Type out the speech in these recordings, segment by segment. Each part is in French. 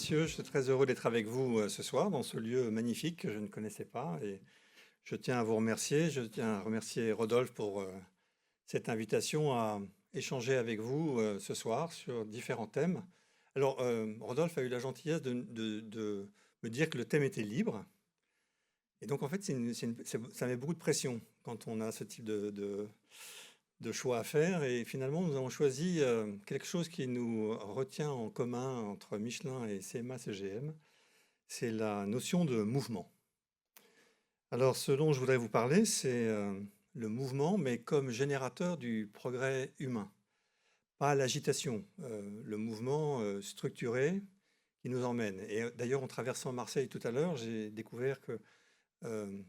messieurs, je suis très heureux d'être avec vous ce soir dans ce lieu magnifique que je ne connaissais pas et je tiens à vous remercier. Je tiens à remercier Rodolphe pour cette invitation à échanger avec vous ce soir sur différents thèmes. Alors, Rodolphe a eu la gentillesse de me dire que le thème était libre. Et donc, en fait, ça met beaucoup de pression quand on a ce type de choix à faire. Et finalement, nous avons choisi quelque chose qui nous retient en commun entre Michelin et CMA-CGM, c'est la notion de mouvement. Alors, ce dont je voudrais vous parler, c'est le mouvement, mais comme générateur du progrès humain, pas l'agitation, le mouvement structuré qui nous emmène. Et d'ailleurs, en traversant Marseille tout à l'heure, j'ai découvert que euh,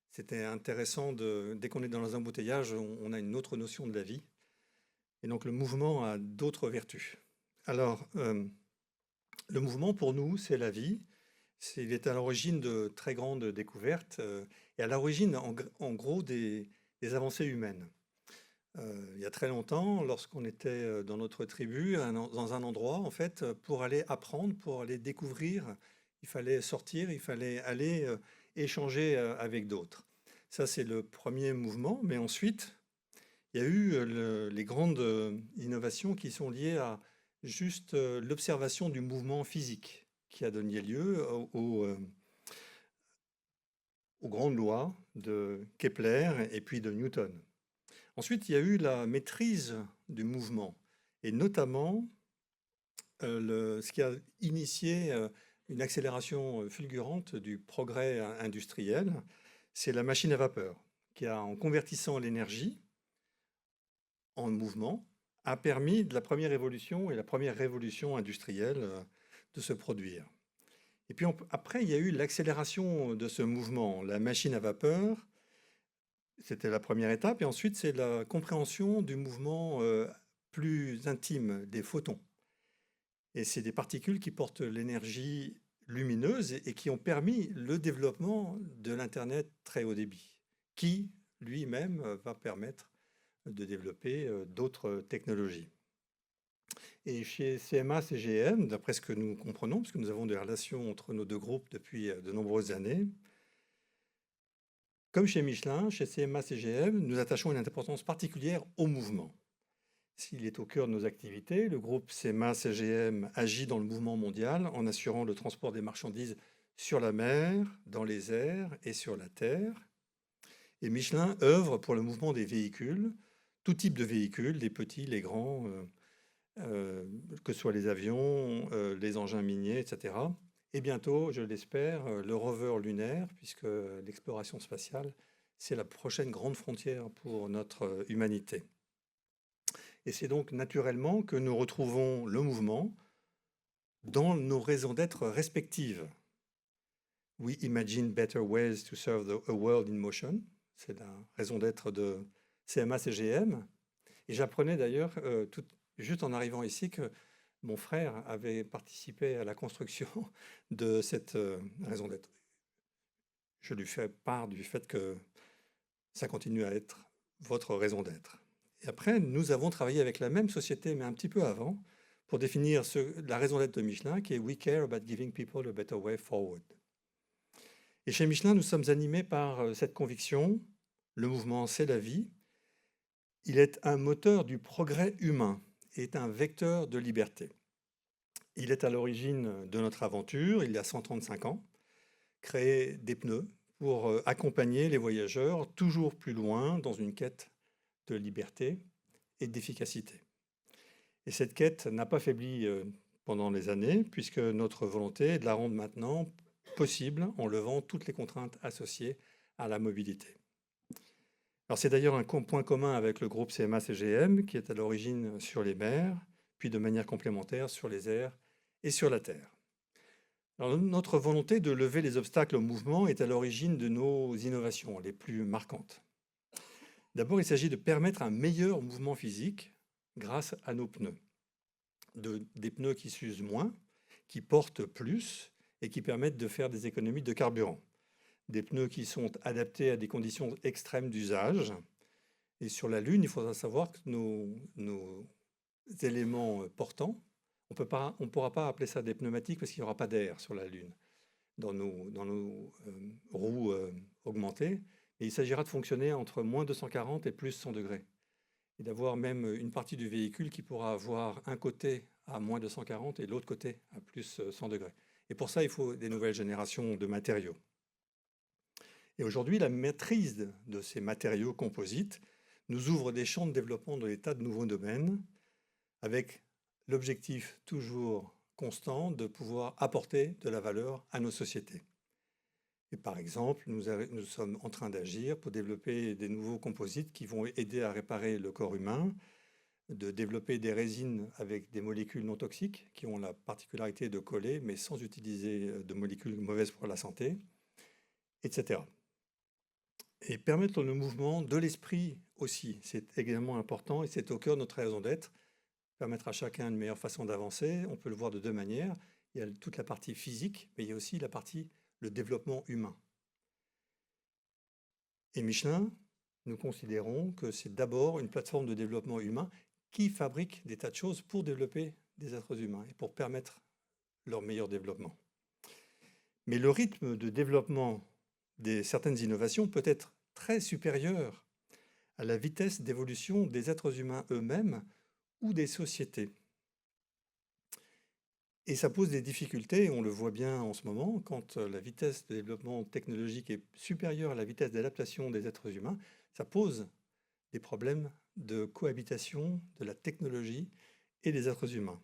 c'était intéressant, dès qu'on est dans les embouteillages, on a une autre notion de la vie. Et donc, le mouvement a d'autres vertus. Alors, le mouvement, pour nous, c'est la vie. Il est à l'origine de très grandes découvertes et à l'origine, en gros, des avancées humaines. Il y a très longtemps, lorsqu'on était dans notre tribu, dans un endroit, en fait, pour aller apprendre, pour aller découvrir, il fallait sortir, il fallait aller échanger avec d'autres. Ça, c'est le premier mouvement. Mais ensuite, il y a eu les grandes innovations qui sont liées à juste l'observation du mouvement physique qui a donné lieu aux grandes lois de Kepler et puis de Newton. Ensuite, il y a eu la maîtrise du mouvement et notamment ce qui a initié une accélération fulgurante du progrès industriel, c'est la machine à vapeur qui a, en convertissant l'énergie en mouvement, a permis de la première évolution et la première révolution industrielle de se produire. Et puis après, il y a eu l'accélération de ce mouvement, la machine à vapeur, c'était la première étape, et ensuite c'est la compréhension du mouvement plus intime des photons. Et c'est des particules qui portent l'énergie lumineuse et qui ont permis le développement de l'Internet très haut débit, qui lui-même va permettre de développer d'autres technologies. Et chez CMA-CGM, d'après ce que nous comprenons, parce que nous avons des relations entre nos deux groupes depuis de nombreuses années, comme chez Michelin, chez CMA-CGM, nous attachons une importance particulière au mouvement. S'il est au cœur de nos activités, le groupe CMA-CGM agit dans le mouvement mondial en assurant le transport des marchandises sur la mer, dans les airs et sur la terre. Et Michelin œuvre pour le mouvement des véhicules, tout type de véhicules, les petits, les grands, que ce soit les avions, les engins miniers, etc. Et bientôt, je l'espère, le rover lunaire, puisque l'exploration spatiale, c'est la prochaine grande frontière pour notre humanité. Et c'est donc naturellement que nous retrouvons le mouvement dans nos raisons d'être respectives. We imagine better ways to serve a world in motion. C'est la raison d'être de CMA-CGM. Et j'apprenais d'ailleurs, juste en arrivant ici, que mon frère avait participé à la construction de cette raison d'être. Je lui fais part du fait que ça continue à être votre raison d'être. Et après, nous avons travaillé avec la même société, mais un petit peu avant, pour définir la raison d'être de Michelin, qui est We care about giving people a better way forward. Et chez Michelin, nous sommes animés par cette conviction, le mouvement, c'est la vie. Il est un moteur du progrès humain et est un vecteur de liberté. Il est à l'origine de notre aventure, il y a 135 ans, créer des pneus pour accompagner les voyageurs toujours plus loin dans une quête de liberté et d'efficacité. Et cette quête n'a pas faibli pendant les années, puisque notre volonté est de la rendre maintenant possible en levant toutes les contraintes associées à la mobilité. Alors c'est d'ailleurs un point commun avec le groupe CMA-CGM, qui est à l'origine sur les mers, puis de manière complémentaire sur les airs et sur la terre. Alors, notre volonté de lever les obstacles au mouvement est à l'origine de nos innovations les plus marquantes. D'abord, il s'agit de permettre un meilleur mouvement physique grâce à nos pneus. Des pneus qui s'usent moins, qui portent plus et qui permettent de faire des économies de carburant. Des pneus qui sont adaptés à des conditions extrêmes d'usage. Et sur la Lune, il faudra savoir que nos éléments portants On pourra pas appeler ça des pneumatiques parce qu'il n'y aura pas d'air sur la Lune dans nos roues augmentées. Et il s'agira de fonctionner entre moins 240 et plus 100 degrés. Et d'avoir même une partie du véhicule qui pourra avoir un côté à moins 240 et l'autre côté à plus 100 degrés. Et pour ça, il faut des nouvelles générations de matériaux. Et aujourd'hui, la maîtrise de ces matériaux composites nous ouvre des champs de développement dans des tas de nouveaux domaines, avec l'objectif toujours constant de pouvoir apporter de la valeur à nos sociétés. Et par exemple, nous sommes en train d'agir pour développer des nouveaux composites qui vont aider à réparer le corps humain, de développer des résines avec des molécules non toxiques qui ont la particularité de coller, mais sans utiliser de molécules mauvaises pour la santé, etc. Et permettre le mouvement de l'esprit aussi, c'est également important et c'est au cœur de notre raison d'être. Permettre à chacun une meilleure façon d'avancer, on peut le voir de deux manières. Il y a toute la partie physique, mais il y a aussi le développement humain. Et Michelin, nous considérons que c'est d'abord une plateforme de développement humain qui fabrique des tas de choses pour développer des êtres humains et pour permettre leur meilleur développement. Mais le rythme de développement de certaines innovations peut être très supérieur à la vitesse d'évolution des êtres humains eux-mêmes ou des sociétés. Et ça pose des difficultés, on le voit bien en ce moment, quand la vitesse de développement technologique est supérieure à la vitesse d'adaptation des êtres humains, ça pose des problèmes de cohabitation de la technologie et des êtres humains.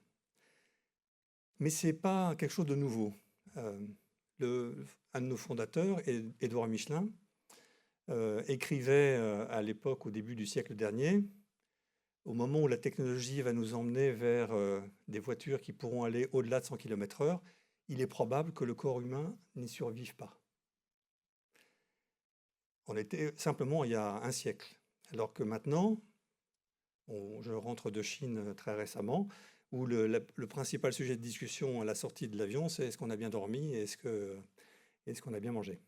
Mais ce n'est pas quelque chose de nouveau. Un de nos fondateurs, Édouard Michelin, écrivait à l'époque, au début du siècle dernier, au moment où la technologie va nous emmener vers des voitures qui pourront aller au-delà de 100 km/h, il est probable que le corps humain n'y survive pas. On était simplement il y a un siècle. Alors que maintenant, je rentre de Chine très récemment, où le principal sujet de discussion à la sortie de l'avion, c'est est-ce qu'on a bien dormi et est-ce qu'on a bien mangé.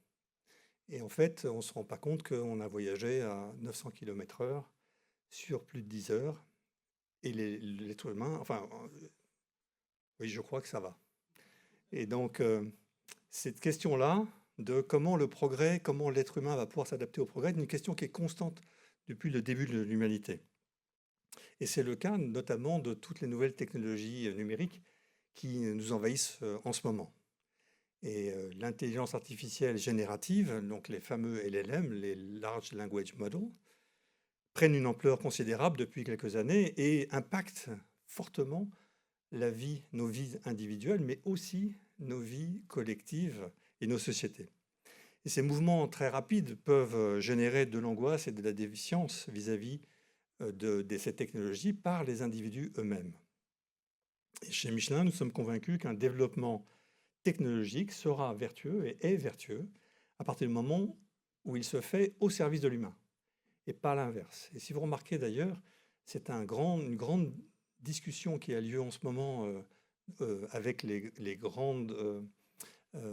Et en fait, on ne se rend pas compte qu'on a voyagé à 900 km/h sur plus de 10 heures. Et l'être humain, enfin, oui, je crois que ça va. Et donc, cette question-là de comment l'être humain va pouvoir s'adapter au progrès, est une question qui est constante depuis le début de l'humanité. Et c'est le cas notamment de toutes les nouvelles technologies numériques qui nous envahissent en ce moment. Et l'intelligence artificielle générative, donc les fameux LLM, les Large Language Models, prennent une ampleur considérable depuis quelques années et impactent fortement nos vies individuelles, mais aussi nos vies collectives et nos sociétés. Et ces mouvements très rapides peuvent générer de l'angoisse et de la défiance vis-à-vis de ces technologies par les individus eux-mêmes. Et chez Michelin, nous sommes convaincus qu'un développement technologique sera vertueux et est vertueux à partir du moment où il se fait au service de l'humain et pas l'inverse. Et si vous remarquez d'ailleurs, c'est une grande discussion qui a lieu en ce moment avec les grandes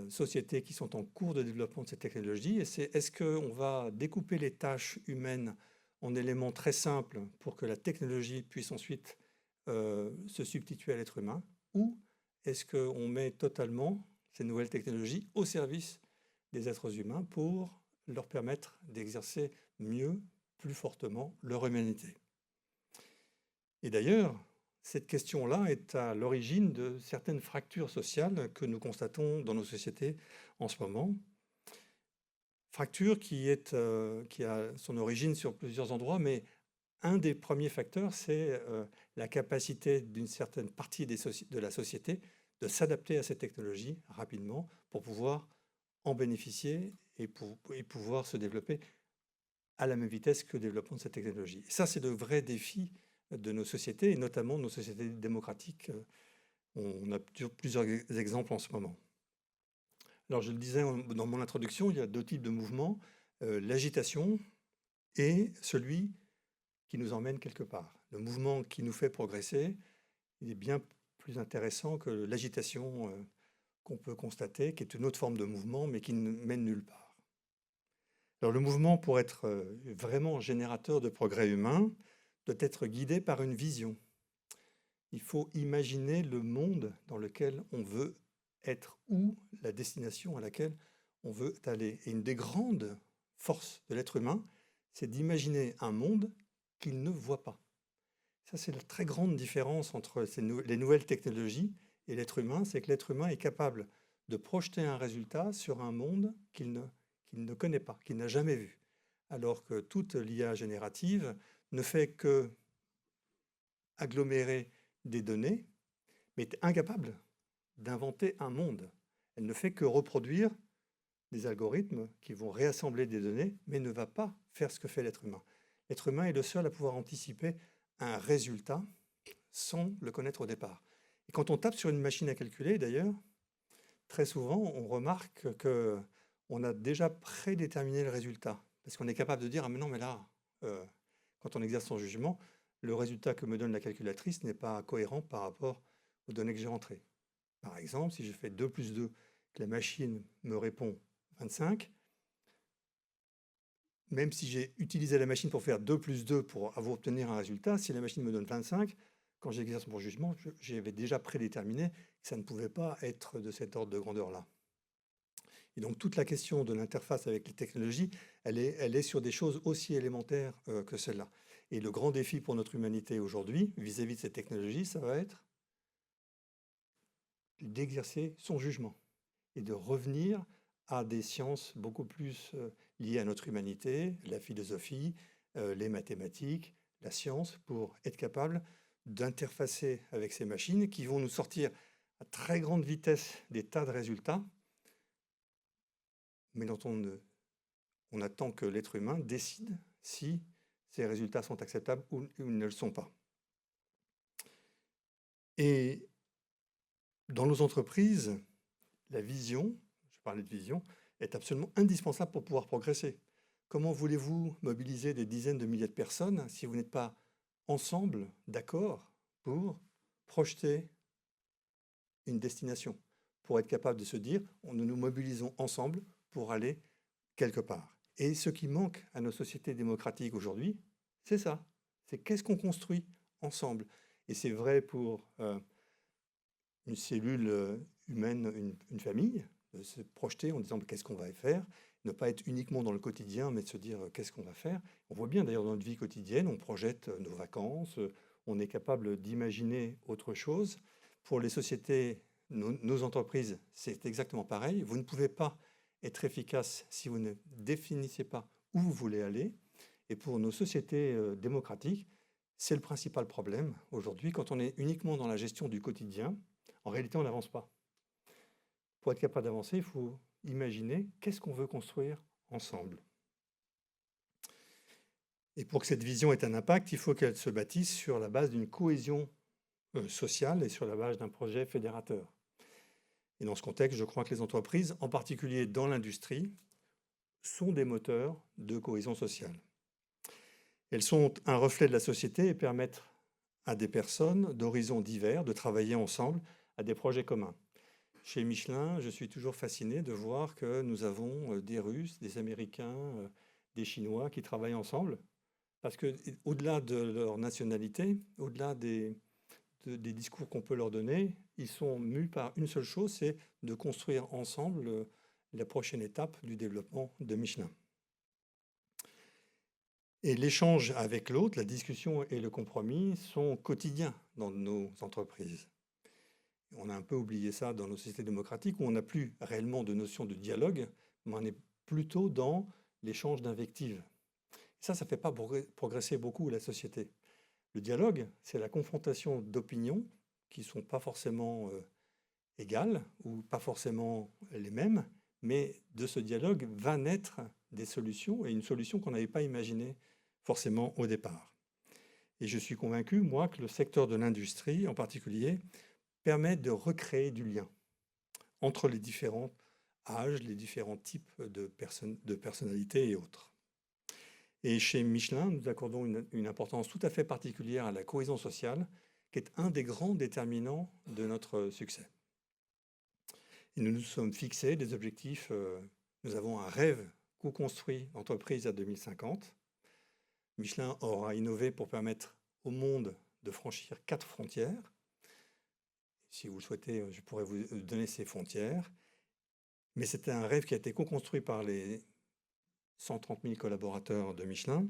sociétés qui sont en cours de développement de ces technologies. Et c'est est-ce qu'on va découper les tâches humaines en éléments très simples pour que la technologie puisse ensuite se substituer à l'être humain, ou est-ce qu'on met totalement ces nouvelles technologies au service des êtres humains pour leur permettre d'exercer mieux, plus fortement leur humanité. Et d'ailleurs, cette question-là est à l'origine de certaines fractures sociales que nous constatons dans nos sociétés en ce moment. Fracture qui a son origine sur plusieurs endroits, mais un des premiers facteurs, c'est la capacité d'une certaine partie de la société de s'adapter à ces technologies rapidement pour pouvoir en bénéficier et pouvoir se développer à la même vitesse que le développement de cette technologie. Et ça, c'est de vrais défis de nos sociétés, et notamment de nos sociétés démocratiques. On a plusieurs exemples en ce moment. Alors, je le disais dans mon introduction, il y a deux types de mouvements, l'agitation et celui qui nous emmène quelque part. Le mouvement qui nous fait progresser, il est bien plus intéressant que l'agitation qu'on peut constater, qui est une autre forme de mouvement, mais qui ne mène nulle part. Alors, le mouvement, pour être vraiment générateur de progrès humain, doit être guidé par une vision. Il faut imaginer le monde dans lequel on veut être ou la destination à laquelle on veut aller. Et une des grandes forces de l'être humain, c'est d'imaginer un monde qu'il ne voit pas. Ça, c'est la très grande différence entre les nouvelles technologies et l'être humain, c'est que l'être humain est capable de projeter un résultat sur un monde qu'il ne connaît pas, qu'il n'a jamais vu. Alors que toute l'IA générative ne fait que agglomérer des données, mais est incapable d'inventer un monde. Elle ne fait que reproduire des algorithmes qui vont réassembler des données, mais ne va pas faire ce que fait l'être humain. L'être humain est le seul à pouvoir anticiper un résultat sans le connaître au départ. Et quand on tape sur une machine à calculer, d'ailleurs, très souvent, on remarque qu'on a déjà prédéterminé le résultat. Parce qu'on est capable de dire, ah mais non, mais là, quand on exerce son jugement, le résultat que me donne la calculatrice n'est pas cohérent par rapport aux données que j'ai rentrées. Par exemple, si je fais 2 plus 2, que la machine me répond 25, même si j'ai utilisé la machine pour faire 2 plus 2 pour obtenir un résultat, si la machine me donne 25, quand j'exerce mon jugement, j'avais déjà prédéterminé que ça ne pouvait pas être de cet ordre de grandeur-là. Et donc toute la question de l'interface avec les technologies, elle est sur des choses aussi élémentaires que celle-là. Et le grand défi pour notre humanité aujourd'hui, vis-à-vis de ces technologies, ça va être d'exercer son jugement et de revenir à des sciences beaucoup plus liées à notre humanité, la philosophie, les mathématiques, la science, pour être capable d'interfacer avec ces machines qui vont nous sortir à très grande vitesse des tas de résultats, mais dont on attend que l'être humain décide si ces résultats sont acceptables ou ils ne le sont pas. Et dans nos entreprises, la vision, je parlais de vision, est absolument indispensable pour pouvoir progresser. Comment voulez-vous mobiliser des dizaines de milliers de personnes si vous n'êtes pas ensemble, d'accord, pour projeter une destination, pour être capable de se dire, nous nous mobilisons ensemble pour aller quelque part. Et ce qui manque à nos sociétés démocratiques aujourd'hui, c'est ça. C'est qu'est-ce qu'on construit ensemble. Et c'est vrai pour une cellule humaine, une famille, de se projeter en disant qu'est-ce qu'on va faire, ne pas être uniquement dans le quotidien, mais de se dire qu'est-ce qu'on va faire. On voit bien d'ailleurs dans notre vie quotidienne, on projette nos vacances, on est capable d'imaginer autre chose. Pour les sociétés, nos entreprises, c'est exactement pareil. Vous ne pouvez pas être efficace si vous ne définissez pas où vous voulez aller. Et pour nos sociétés démocratiques, c'est le principal problème aujourd'hui. Quand on est uniquement dans la gestion du quotidien, en réalité, on n'avance pas. Pour être capable d'avancer, il faut imaginer qu'est-ce qu'on veut construire ensemble. Et pour que cette vision ait un impact, il faut qu'elle se bâtisse sur la base d'une cohésion sociale et sur la base d'un projet fédérateur. Et dans ce contexte, je crois que les entreprises, en particulier dans l'industrie, sont des moteurs de cohésion sociale. Elles sont un reflet de la société et permettent à des personnes d'horizons divers de travailler ensemble à des projets communs. Chez Michelin, je suis toujours fasciné de voir que nous avons des Russes, des Américains, des Chinois qui travaillent ensemble, parce qu'au-delà de leur nationalité, au-delà des discours qu'on peut leur donner, ils sont mus par une seule chose, c'est de construire ensemble la prochaine étape du développement de Michelin. Et l'échange avec l'autre, la discussion et le compromis sont quotidiens dans nos entreprises. On a un peu oublié ça dans nos sociétés démocratiques où on n'a plus réellement de notion de dialogue, mais on est plutôt dans l'échange d'invectives. Ça ne fait pas progresser beaucoup la société. Le dialogue, c'est la confrontation d'opinions qui ne sont pas forcément égales ou pas forcément les mêmes, mais de ce dialogue va naître des solutions, et une solution qu'on n'avait pas imaginée forcément au départ. Et je suis convaincu, moi, que le secteur de l'industrie en particulier permet de recréer du lien entre les différents âges, les différents types de personnalités et autres. Et chez Michelin, nous accordons une importance tout à fait particulière à la cohésion sociale, qui est un des grands déterminants de notre succès. Et nous nous sommes fixés des objectifs, nous avons un rêve co-construit d'entreprise à 2050. Michelin aura innové pour permettre au monde de franchir 4 frontières, Si vous le souhaitez, je pourrais vous donner ses frontières. Mais c'était un rêve qui a été co-construit par les 130 000 collaborateurs de Michelin,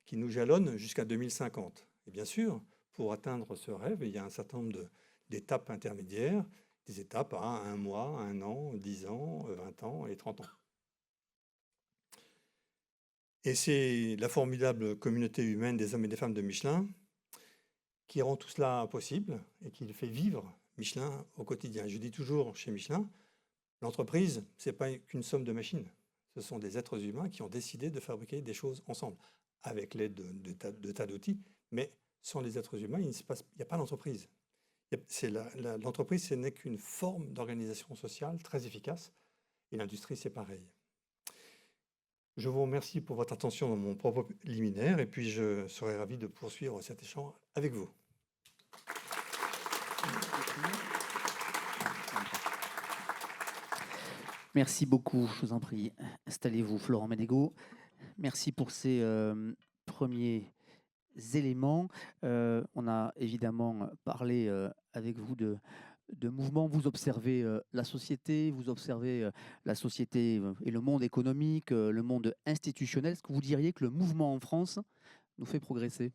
qui nous jalonnent jusqu'à 2050. Et bien sûr, pour atteindre ce rêve, il y a un certain nombre d'étapes intermédiaires, des étapes à 1 mois, 1 an, 10 ans, 20 ans et 30 ans. Et c'est la formidable communauté humaine des hommes et des femmes de Michelin qui rend tout cela possible et qui fait vivre Michelin au quotidien. Je dis toujours chez Michelin, l'entreprise, ce n'est pas qu'une somme de machines. Ce sont des êtres humains qui ont décidé de fabriquer des choses ensemble, avec l'aide de tas d'outils. Mais sans les êtres humains, il n'y a pas d'entreprise. L'entreprise, ce n'est qu'une forme d'organisation sociale très efficace. Et l'industrie, c'est pareil. Je vous remercie pour votre attention dans mon propos liminaire. Et puis, je serai ravi de poursuivre cet échange avec vous. Merci beaucoup, je vous en prie. Installez-vous, Florent Ménégo. Merci pour ces premiers éléments. On a évidemment parlé avec vous de mouvements. Vous observez la société et le monde économique, le monde institutionnel. Est-ce que vous diriez que le mouvement en France nous fait progresser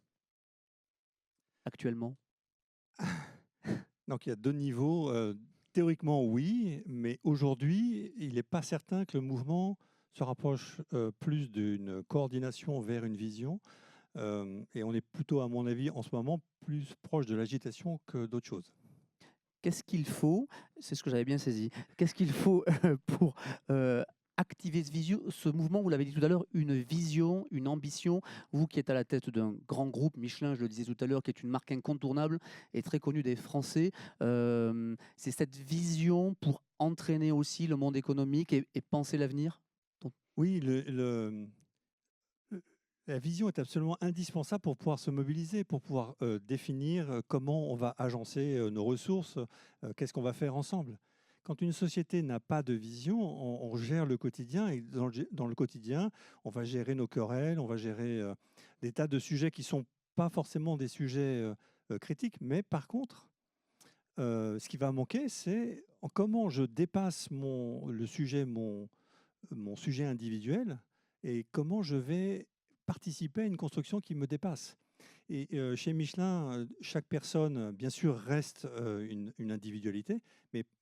actuellement? Donc il y a deux niveaux. Théoriquement, oui, mais aujourd'hui, il n'est pas certain que le mouvement se rapproche plus d'une coordination vers une vision. Et on est plutôt, à mon avis, en ce moment, plus proche de l'agitation que d'autres choses. Qu'est-ce qu'il faut, c'est ce que j'avais bien saisi, qu'est-ce qu'il faut pour activer ce mouvement? Vous l'avez dit tout à l'heure, une vision, une ambition. Vous qui êtes à la tête d'un grand groupe, Michelin, je le disais tout à l'heure, qui est une marque incontournable et très connue des Français. C'est cette vision pour entraîner aussi le monde économique et penser l'avenir? Oui, la vision est absolument indispensable pour pouvoir se mobiliser, pour pouvoir définir comment on va agencer nos ressources, qu'est-ce qu'on va faire ensemble. Quand une société n'a pas de vision, on gère le quotidien et dans le quotidien, on va gérer nos querelles, on va gérer des tas de sujets qui ne sont pas forcément des sujets critiques, mais par contre, ce qui va manquer, c'est comment je dépasse mon sujet individuel et comment je vais participer à une construction qui me dépasse. Et chez Michelin, chaque personne, bien sûr, reste une individualité,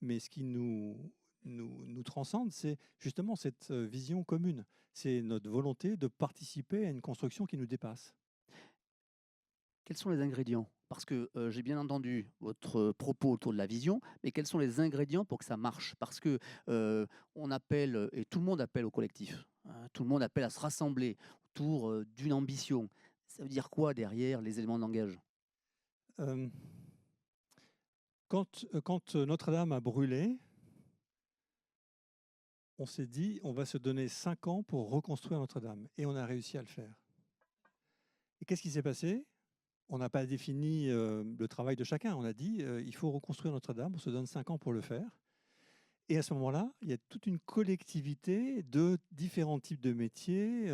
mais ce qui nous transcende, c'est justement cette vision commune. C'est notre volonté de participer à une construction qui nous dépasse. Quels sont les ingrédients? Parce que j'ai bien entendu votre propos autour de la vision, mais quels sont les ingrédients pour que ça marche? Parce que on appelle, et tout le monde appelle au collectif, hein, tout le monde appelle à se rassembler autour d'une ambition. Ça veut dire quoi derrière les éléments de langage? Euh, quand Notre-Dame a brûlé, on s'est dit on va se donner 5 ans pour reconstruire Notre-Dame. Et on a réussi à le faire. Et qu'est-ce qui s'est passé? On n'a pas défini le travail de chacun. On a dit il faut reconstruire Notre-Dame, on se donne 5 ans pour le faire. Et à ce moment-là, il y a toute une collectivité de différents types de métiers,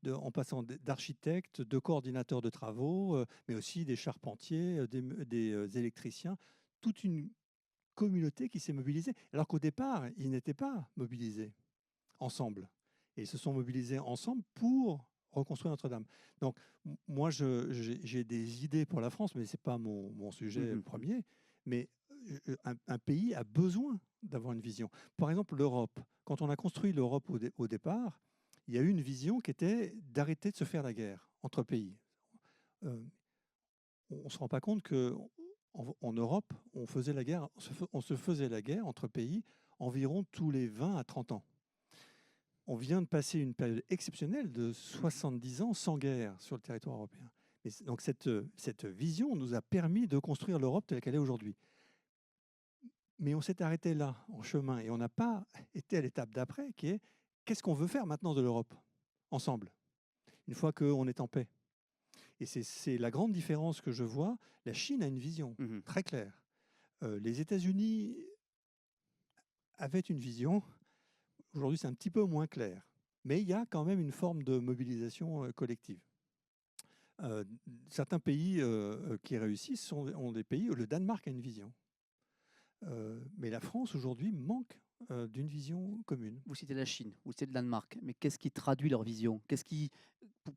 en passant d'architectes, de coordinateurs de travaux, mais aussi des charpentiers, des électriciens, toute une communauté qui s'est mobilisée. Alors qu'au départ, ils n'étaient pas mobilisés ensemble. Et ils se sont mobilisés ensemble pour reconstruire Notre-Dame. Donc, moi, j'ai des idées pour la France, mais ce n'est pas mon sujet premier. Mais un pays a besoin d'avoir une vision. Par exemple, l'Europe. Quand on a construit l'Europe au départ, il y a eu une vision qui était d'arrêter de se faire la guerre entre pays. On ne se rend pas compte qu'en Europe, on se faisait la guerre entre pays environ tous les 20 à 30 ans. On vient de passer une période exceptionnelle de 70 ans sans guerre sur le territoire européen. Et donc cette vision nous a permis de construire l'Europe telle qu'elle est aujourd'hui. Mais on s'est arrêté là, en chemin, et on n'a pas été à l'étape d'après, qui est qu'est-ce qu'on veut faire maintenant de l'Europe, ensemble, une fois qu'on est en paix. Et c'est la grande différence que je vois. La Chine a une vision très claire. Les États-Unis avaient une vision. Aujourd'hui, c'est un petit peu moins clair. Mais il y a quand même une forme de mobilisation collective. Certains pays qui réussissent ont des pays où le Danemark a une vision. Mais la France, aujourd'hui, manque d'une vision commune. Vous citez la Chine, vous citez le Danemark, mais qu'est-ce qui traduit leur vision? Qu'est-ce qui,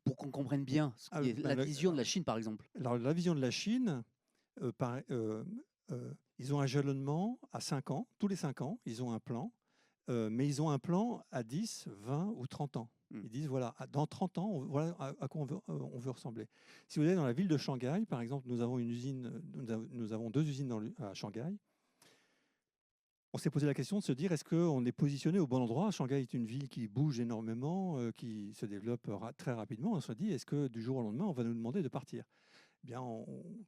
pour qu'on comprenne bien ce Ah, qui est ben, la vision de la Chine, par exemple? alors, la vision de la Chine, ils ont un jalonnement à 5 ans. Tous les 5 ans, ils ont un plan. Mais ils ont un plan à 10, 20 ou 30 ans. Hmm. Ils disent, voilà, dans 30 ans, voilà à quoi on veut ressembler. Si vous allez dans la ville de Shanghai, par exemple, nous avons une usine, nous avons 2 usines à Shanghai. On s'est posé la question de se dire, est-ce qu'on est positionné au bon endroit? Shanghai est une ville qui bouge énormément, qui se développe très rapidement. On se dit, est-ce que du jour au lendemain, on va nous demander de partir? Eh bien,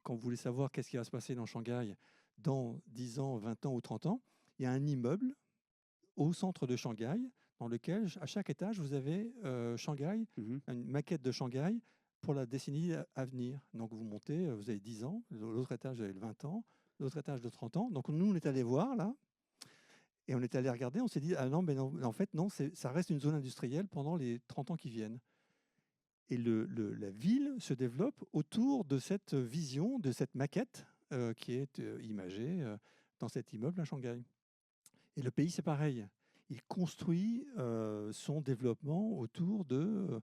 quand vous voulez savoir qu'est-ce qui va se passer dans Shanghai dans 10 ans, 20 ans ou 30 ans, il y a un immeuble au centre de Shanghai, dans lequel, à chaque étage, vous avez Shanghai, Mhm. une maquette de Shanghai pour la décennie à venir. Donc vous montez, vous avez 10 ans, l'autre étage, vous avez 20 ans, l'autre étage de 30 ans. Donc nous, on est allé voir là, et on est allé regarder, on s'est dit, ah non, mais non, en fait, non, ça reste une zone industrielle pendant les 30 ans qui viennent. Et la ville se développe autour de cette vision, de cette maquette qui est imagée dans cet immeuble à Shanghai. Et le pays, c'est pareil. Il construit son développement autour de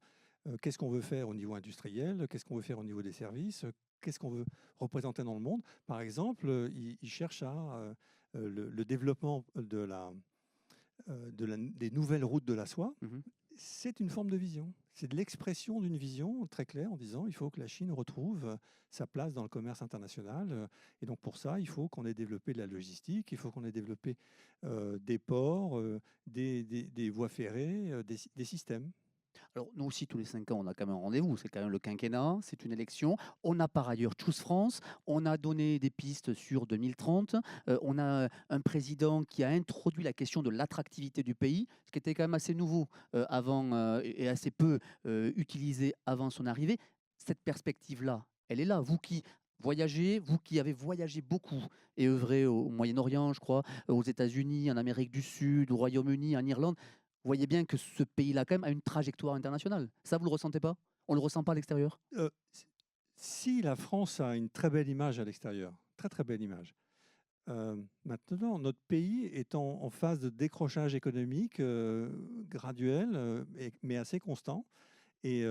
qu'est-ce qu'on veut faire au niveau industriel, qu'est-ce qu'on veut faire au niveau des services, qu'est-ce qu'on veut représenter dans le monde. Par exemple, il cherche à le développement des nouvelles routes de la soie. Mhm. C'est une forme de vision. C'est de l'expression d'une vision très claire en disant il faut que la Chine retrouve sa place dans le commerce international. Et donc pour ça, il faut qu'on ait développé de la logistique, il faut qu'on ait développé des ports, des voies ferrées, des systèmes. Alors, nous aussi, tous les 5 ans, on a quand même un rendez-vous. C'est quand même le quinquennat, c'est une élection. On a par ailleurs Choose France. On a donné des pistes sur 2030. On a un président qui a introduit la question de l'attractivité du pays, ce qui était quand même assez nouveau avant et assez peu utilisé avant son arrivée. Cette perspective-là, elle est là. Vous qui voyagez, vous qui avez voyagé beaucoup et œuvré au Moyen-Orient, je crois, aux États-Unis, en Amérique du Sud, au Royaume-Uni, en Irlande, vous voyez bien que ce pays-là, quand même, a une trajectoire internationale. Ça, vous ne le ressentez pas? On ne le ressent pas à l'extérieur? Euh, si la France a une très belle image à l'extérieur, très très belle image, maintenant notre pays est en phase de décrochage économique graduel, mais assez constant. Et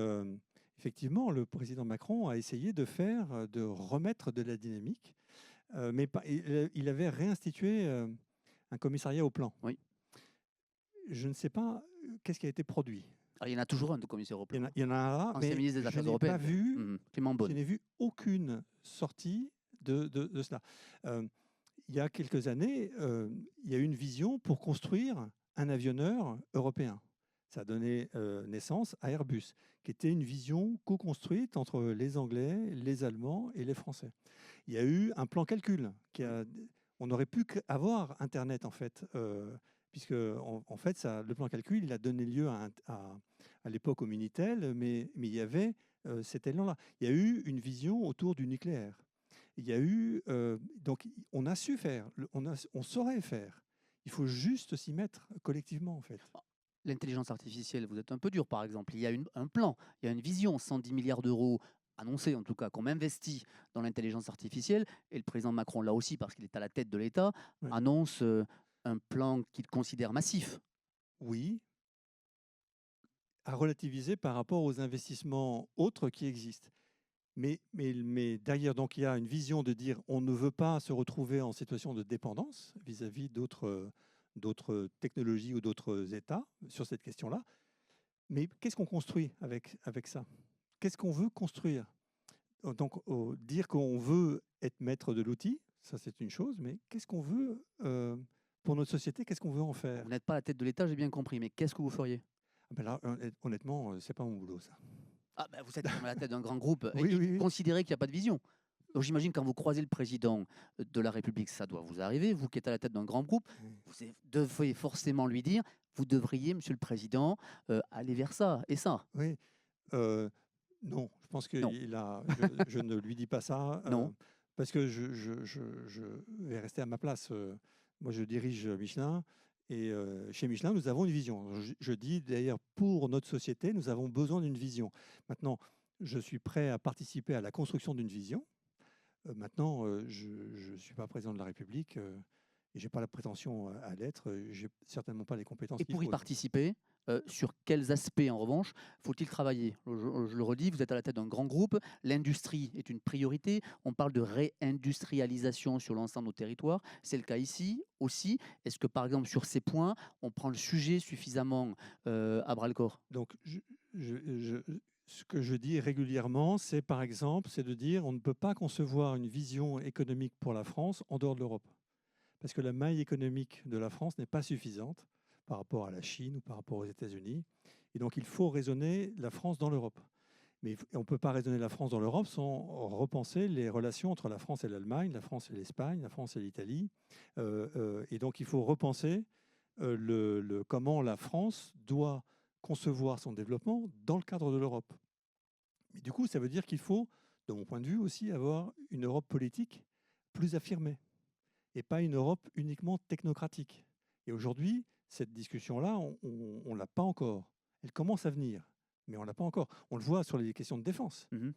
effectivement, le président Macron a essayé de remettre de la dynamique, mais il avait réinstitué un commissariat au plan. Oui. Je ne sais pas qu'est-ce qui a été produit. Alors, il y en a toujours un de commissaire européen. Il y en a un là, Ancien mais ministre des je Affaires n'ai pas européennes. vu, Clément je Beaune. n'ai vu aucune sortie de cela. Euh, il y a quelques années, il y a eu une vision pour construire un avionneur européen. Ça a donné naissance à Airbus, qui était une vision co-construite entre les Anglais, les Allemands et les Français. Il y a eu un plan calcul. On aurait pu avoir Internet, en fait, puisque en fait, le plan calcul, il a donné lieu à l'époque au Minitel, mais il y avait cet élan-là. Il y a eu une vision autour du nucléaire. Il y a eu, donc on a su faire, on saurait faire. Il faut juste s'y mettre collectivement, en fait. L'intelligence artificielle, vous êtes un peu dur, par exemple. Il y a un plan, il y a une vision, 110 milliards d'euros annoncés, en tout cas, qu'on investit dans l'intelligence artificielle. Et le président Macron, là aussi, parce qu'il est à la tête de l'État, Ouais. annonce un plan qu'il considère massif. Oui, à relativiser par rapport aux investissements autres qui existent. Mais derrière, donc, il y a une vision de dire on ne veut pas se retrouver en situation de dépendance vis-à-vis d'autres technologies ou d'autres États sur cette question-là. Mais qu'est-ce qu'on construit avec ça? Qu'est-ce qu'on veut construire? Donc, dire qu'on veut être maître de l'outil, ça c'est une chose, mais qu'est-ce qu'on veut pour notre société? Qu'est-ce qu'on veut en faire? Vous n'êtes pas à la tête de l'État, j'ai bien compris, mais qu'est-ce que vous feriez? Ah ben là, honnêtement, c'est pas mon boulot, ça. Ah, ben, vous êtes quand même à la tête d'un grand groupe Oui, et oui, vous oui. considérez qu'il n'y a pas de vision. Donc j'imagine quand vous croisez le président de la République, ça doit vous arriver, vous qui êtes à la tête d'un grand groupe, vous devez forcément lui dire, vous devriez, Monsieur le Président, aller vers ça et ça. Oui. Non, je pense que Non, je ne lui dis pas ça non. parce que je vais rester à ma place. Moi, je dirige Michelin et chez Michelin, nous avons une vision. Je dis d'ailleurs, pour notre société, nous avons besoin d'une vision. Maintenant, je suis prêt à participer à la construction d'une vision. Maintenant, je ne suis pas président de la République Et je n'ai pas la prétention à l'être, je n'ai certainement pas les compétences Et qu'il pour y faut. participer, sur quels aspects, en revanche, faut-il travailler? Je le redis, vous êtes à la tête d'un grand groupe, l'industrie est une priorité, on parle de réindustrialisation sur l'ensemble de nos territoires, c'est le cas ici aussi. Est-ce que, par exemple, sur ces points, on prend le sujet suffisamment, à bras-le-corps? Donc, ce que je dis régulièrement, c'est par exemple, c'est de dire on ne peut pas concevoir une vision économique pour la France en dehors de l'Europe. Parce que la maille économique de la France n'est pas suffisante par rapport à la Chine ou par rapport aux États-Unis. Et donc, il faut raisonner la France dans l'Europe. Mais on ne peut pas raisonner la France dans l'Europe sans repenser les relations entre la France et l'Allemagne, la France et l'Espagne, la France et l'Italie. Et donc, il faut repenser comment la France doit concevoir son développement dans le cadre de l'Europe. Mais du coup, ça veut dire qu'il faut, de mon point de vue aussi, avoir une Europe politique plus affirmée et pas une Europe uniquement technocratique. Et aujourd'hui, cette discussion-là, on ne l'a pas encore. Elle commence à venir, mais on ne l'a pas encore. On le voit sur les questions de défense. Mmh.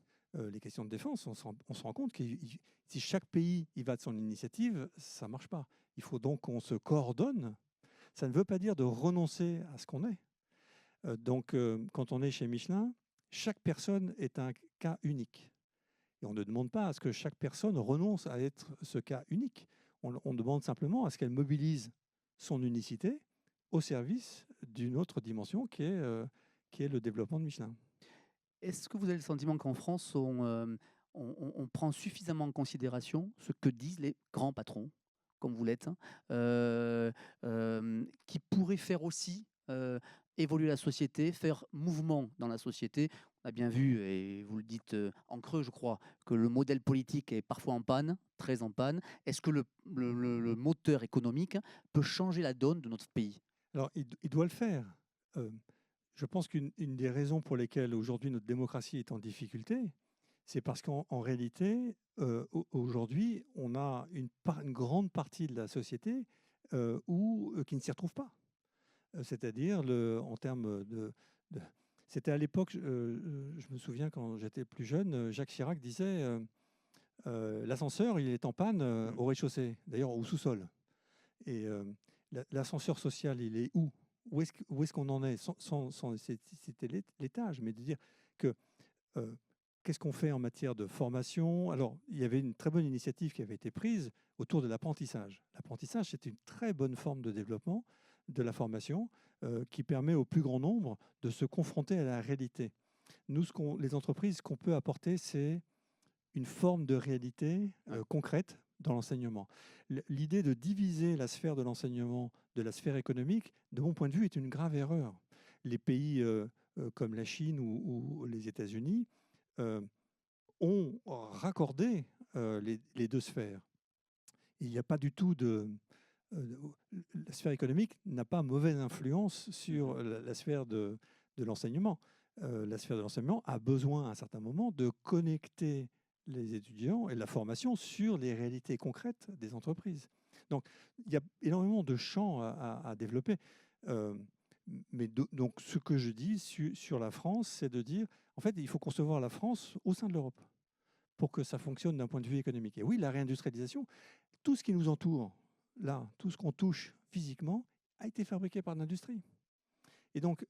Les questions de défense, on se rend compte que si chaque pays y va de son initiative, ça ne marche pas. Il faut donc qu'on se coordonne. Ça ne veut pas dire de renoncer à ce qu'on est. Donc, quand on est chez Michelin, chaque personne est un cas unique. Et on ne demande pas à ce que chaque personne renonce à être ce cas unique. On demande simplement à ce qu'elle mobilise son unicité au service d'une autre dimension qui est le développement de Michelin. Est-ce que vous avez le sentiment qu'en France, on prend suffisamment en considération ce que disent les grands patrons, comme vous l'êtes, hein, qui pourraient faire aussi évoluer la société, faire mouvement dans la société? On a bien vu, et vous le dites en creux, je crois, que le modèle politique est parfois en panne, très en panne. Est-ce que le moteur économique peut changer la donne de notre pays? Alors, il doit le faire. Euh, je pense qu'une des raisons pour lesquelles aujourd'hui notre démocratie est en difficulté, c'est parce qu'en réalité, aujourd'hui, on a une grande partie de la société qui ne s'y retrouve pas. C'est-à-dire, en termes de- c'était à l'époque, je me souviens quand j'étais plus jeune, Jacques Chirac disait l'ascenseur, il est en panne au rez-de-chaussée, d'ailleurs au sous-sol. Et l'ascenseur social, il est où? Où est-ce qu'on en est C'était l'étage, mais de dire que euh, qu'est-ce qu'on fait en matière de formation? Alors, il y avait une très bonne initiative qui avait été prise autour de l'apprentissage. L'apprentissage, c'est une très bonne forme de développement de la formation qui permet au plus grand nombre de se confronter à la réalité. Nous, les entreprises, ce qu'on peut apporter, c'est une forme de réalité concrète dans l'enseignement. L'idée de diviser la sphère de l'enseignement de la sphère économique, de mon point de vue, est une grave erreur. Les pays comme la Chine ou les États-Unis ont raccordé les deux sphères. Il n'y a pas du tout euh, la sphère économique n'a pas mauvaise influence sur la sphère de l'enseignement. La sphère de l'enseignement a besoin à un certain moment de connecter les étudiants et la formation sur les réalités concrètes des entreprises. Donc, il y a énormément de champs à développer. Euh, donc, ce que je dis sur la France, c'est de dire, en fait, il faut concevoir la France au sein de l'Europe pour que ça fonctionne d'un point de vue économique. Et oui, la réindustrialisation, tout ce qui nous entoure, là, tout ce qu'on touche physiquement, a été fabriqué par l'industrie. Et donc,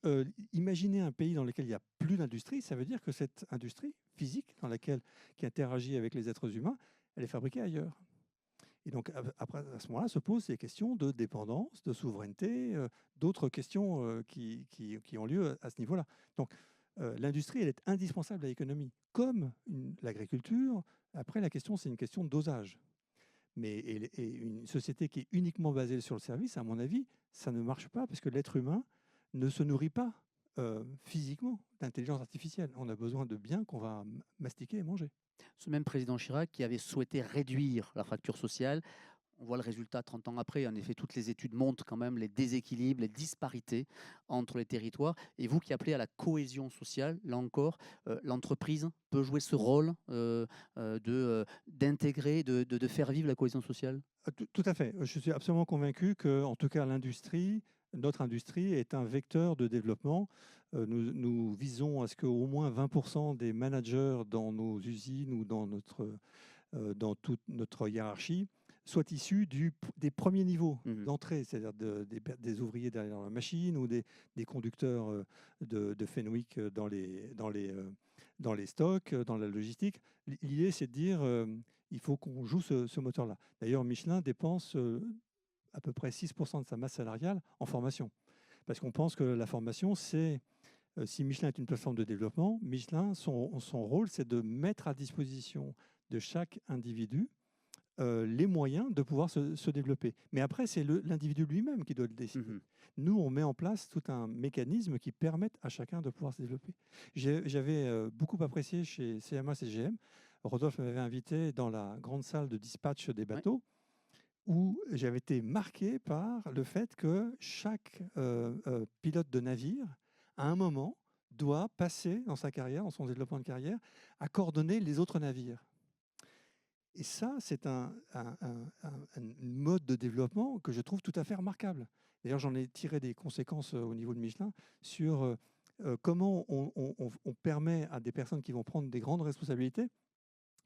imaginez un pays dans lequel il n'y a plus d'industrie, ça veut dire que cette industrie physique qui interagit avec les êtres humains, elle est fabriquée ailleurs. Et donc, après, à ce moment-là, se posent des questions de dépendance, de souveraineté, d'autres questions qui ont lieu à ce niveau-là. Donc, l'industrie, elle est indispensable à l'économie, comme l'agriculture. Après, la question, c'est une question de dosage. Mais une société qui est uniquement basée sur le service, à mon avis, ça ne marche pas parce que l'être humain ne se nourrit pas physiquement d'intelligence artificielle. On a besoin de biens qu'on va mastiquer et manger. Ce même président Chirac qui avait souhaité réduire la fracture sociale, on voit le résultat 30 ans après. En effet, toutes les études montrent quand même les déséquilibres, les disparités entre les territoires. Et vous qui appelez à la cohésion sociale, là encore, l'entreprise peut jouer ce rôle d'intégrer, de faire vivre la cohésion sociale? Tout à fait. Je suis absolument convaincu que, en tout cas, notre industrie est un vecteur de développement. Nous visons à ce qu'au moins 20% des managers dans nos usines ou dans toute notre hiérarchie soient issus des premiers niveaux Mmh. d'entrée, c'est-à-dire des ouvriers derrière la machine ou des conducteurs de Fenwick dans les stocks, dans la logistique. L'idée, c'est de dire il faut qu'on joue ce moteur-là. D'ailleurs, Michelin dépense à peu près 6% de sa masse salariale en formation. Parce qu'on pense que la formation, c'est, si Michelin est une plateforme de développement, Michelin, son rôle, c'est de mettre à disposition de chaque individu les moyens de pouvoir se développer. Mais après, c'est l'individu lui-même qui doit le décider. Mmh. Nous, on met en place tout un mécanisme qui permette à chacun de pouvoir se développer. J'avais beaucoup apprécié chez CMA-CGM. Rodolphe m'avait invité dans la grande salle de dispatch des Ouais. bateaux où j'avais été marqué par le fait que chaque pilote de navire, à un moment, doit passer dans sa carrière, dans son développement de carrière, à coordonner les autres navires. Et ça, c'est un mode de développement que je trouve tout à fait remarquable. D'ailleurs, j'en ai tiré des conséquences au niveau de Michelin sur comment on permet à des personnes qui vont prendre des grandes responsabilités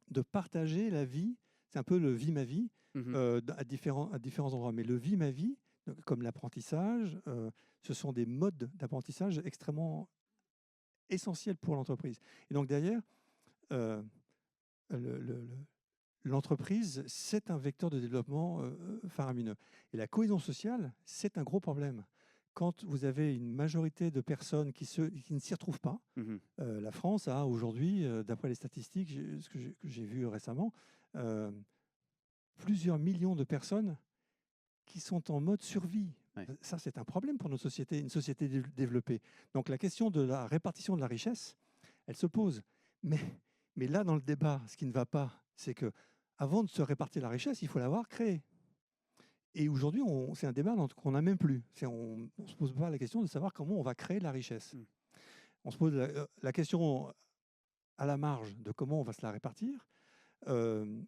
de partager la vie. C'est un peu le vie ma vie Mmh. à différents endroits. Mais le vie ma vie, donc, comme l'apprentissage, ce sont des modes d'apprentissage extrêmement essentiels pour l'entreprise. Et donc derrière, euh, le- le- le- l'entreprise, c'est un vecteur de développement faramineux. Et la cohésion sociale, c'est un gros problème. Quand vous avez une majorité de personnes qui ne s'y retrouvent pas, Mmh. la France a aujourd'hui, d'après les statistiques que j'ai vues récemment, euh, plusieurs millions de personnes qui sont en mode survie. Ouais. Ça, c'est un problème pour nos sociétés, une société développée. Donc la question de la répartition de la richesse, elle se pose. Mais, mais là, dans le débat, ce qui ne va pas, c'est que avant de se répartir la richesse, il faut l'avoir créée. Et aujourd'hui, c'est un débat qu'on n'a même plus. On ne se pose pas la question de savoir comment on va créer de la richesse. Mmh. On se pose la question à la marge de comment on va se la répartir,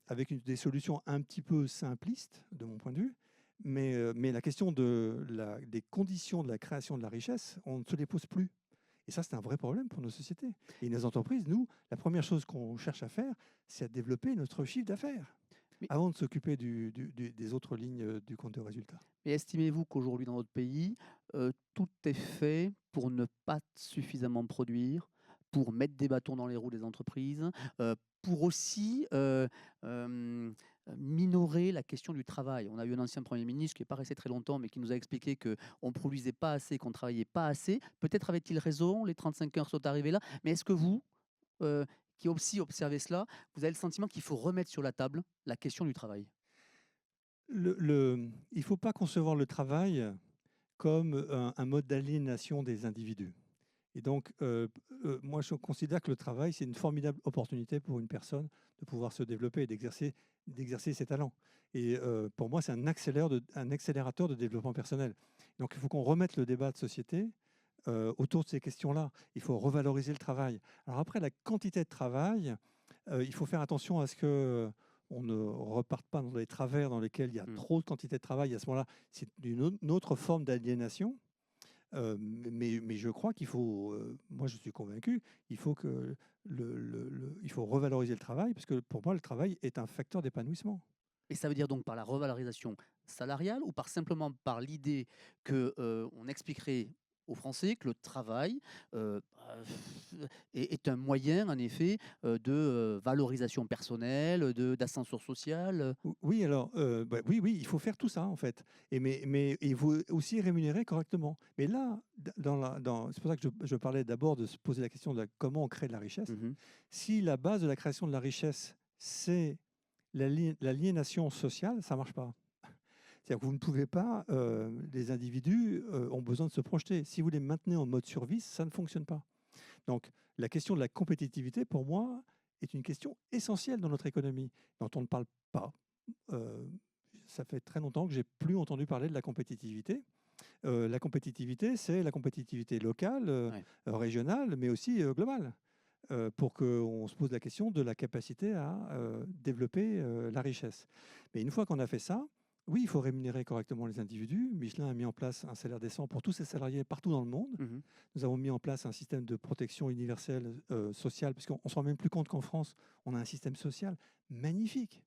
avec des solutions un petit peu simplistes, de mon point de vue. Mais la question des conditions de la création de la richesse, on ne se les pose plus. Et ça, c'est un vrai problème pour nos sociétés. Et nos entreprises, nous, la première chose qu'on cherche à faire, c'est à développer notre chiffre d'affaires Mais avant de s'occuper des autres lignes du compte de résultat. mais estimez-vous qu'aujourd'hui dans notre pays, tout est fait pour ne pas suffisamment produire, pour mettre des bâtons dans les roues des entreprises, pour aussi, minorer la question du travail? On a eu un ancien premier ministre qui n'est pas resté très longtemps, mais qui nous a expliqué qu'on ne produisait pas assez, qu'on ne travaillait pas assez. Peut-être avait-il raison, les 35 heures sont arrivées là, mais est-ce que vous, qui aussi observez cela, vous avez le sentiment qu'il faut remettre sur la table la question du travail? Il ne faut pas concevoir le travail comme un mode d'aliénation des individus. Et donc, moi, je considère que le travail, c'est une formidable opportunité pour une personne de pouvoir se développer et d'exercer ses talents. Et pour moi, c'est un accélérateur de développement personnel. Donc, il faut qu'on remette le débat de société autour de ces questions-là. Il faut revaloriser le travail. Alors après, la quantité de travail, il faut faire attention à ce que on ne reparte pas dans des travers dans lesquels il y a Mmh. trop de quantité de travail. À ce moment-là, c'est une autre forme d'aliénation. Mais je crois qu'il faut, moi je suis convaincu, il faut que il faut revaloriser le travail, parce que pour moi le travail est un facteur d'épanouissement. Et ça veut dire donc par la revalorisation salariale ou simplement par l'idée que, on expliquerait aux Français que le travail, est un moyen en effet, de, valorisation personnelle, d'ascenseur social? Oui, alors, oui, oui, il faut faire tout ça en fait. Mais il faut aussi rémunérer correctement. Mais là, c'est pour ça que je parlais d'abord de se poser la question de comment on crée de la richesse. Mmh. Si la base de la création de la richesse, c'est l'aliénation sociale, ça ne marche pas. C'est-à-dire que vous ne pouvez pas, les individus ont besoin de se projeter. Si vous les maintenez en mode survie, ça ne fonctionne pas. Donc la question de la compétitivité, pour moi, est une question essentielle dans notre économie, dont on ne parle pas. Euh, Ça fait très longtemps que j'ai plus entendu parler de la compétitivité. La compétitivité, c'est la compétitivité locale, Ouais. régionale, mais aussi globale, pour qu'on se pose la question de la capacité à développer la richesse. Mais une fois qu'on a fait ça, oui, il faut rémunérer correctement les individus. Michelin a mis en place un salaire décent pour tous ses salariés partout dans le monde. Mmh. Nous avons mis en place un système de protection universelle sociale, puisqu'on ne se rend même plus compte qu'en France, on a un système social magnifique,